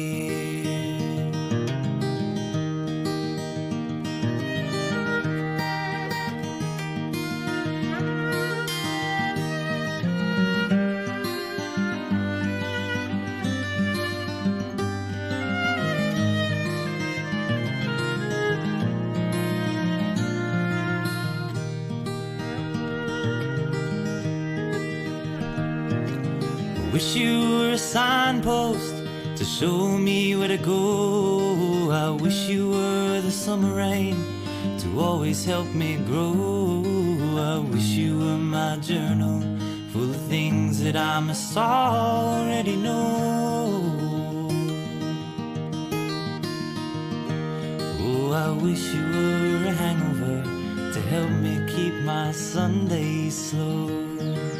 wish you were a signpost to show me where to go. I wish you were the summer rain to always help me grow. I wish you were my journal full of things that I must already know. Oh, I wish you were a hangover to help me keep my Sundays slow.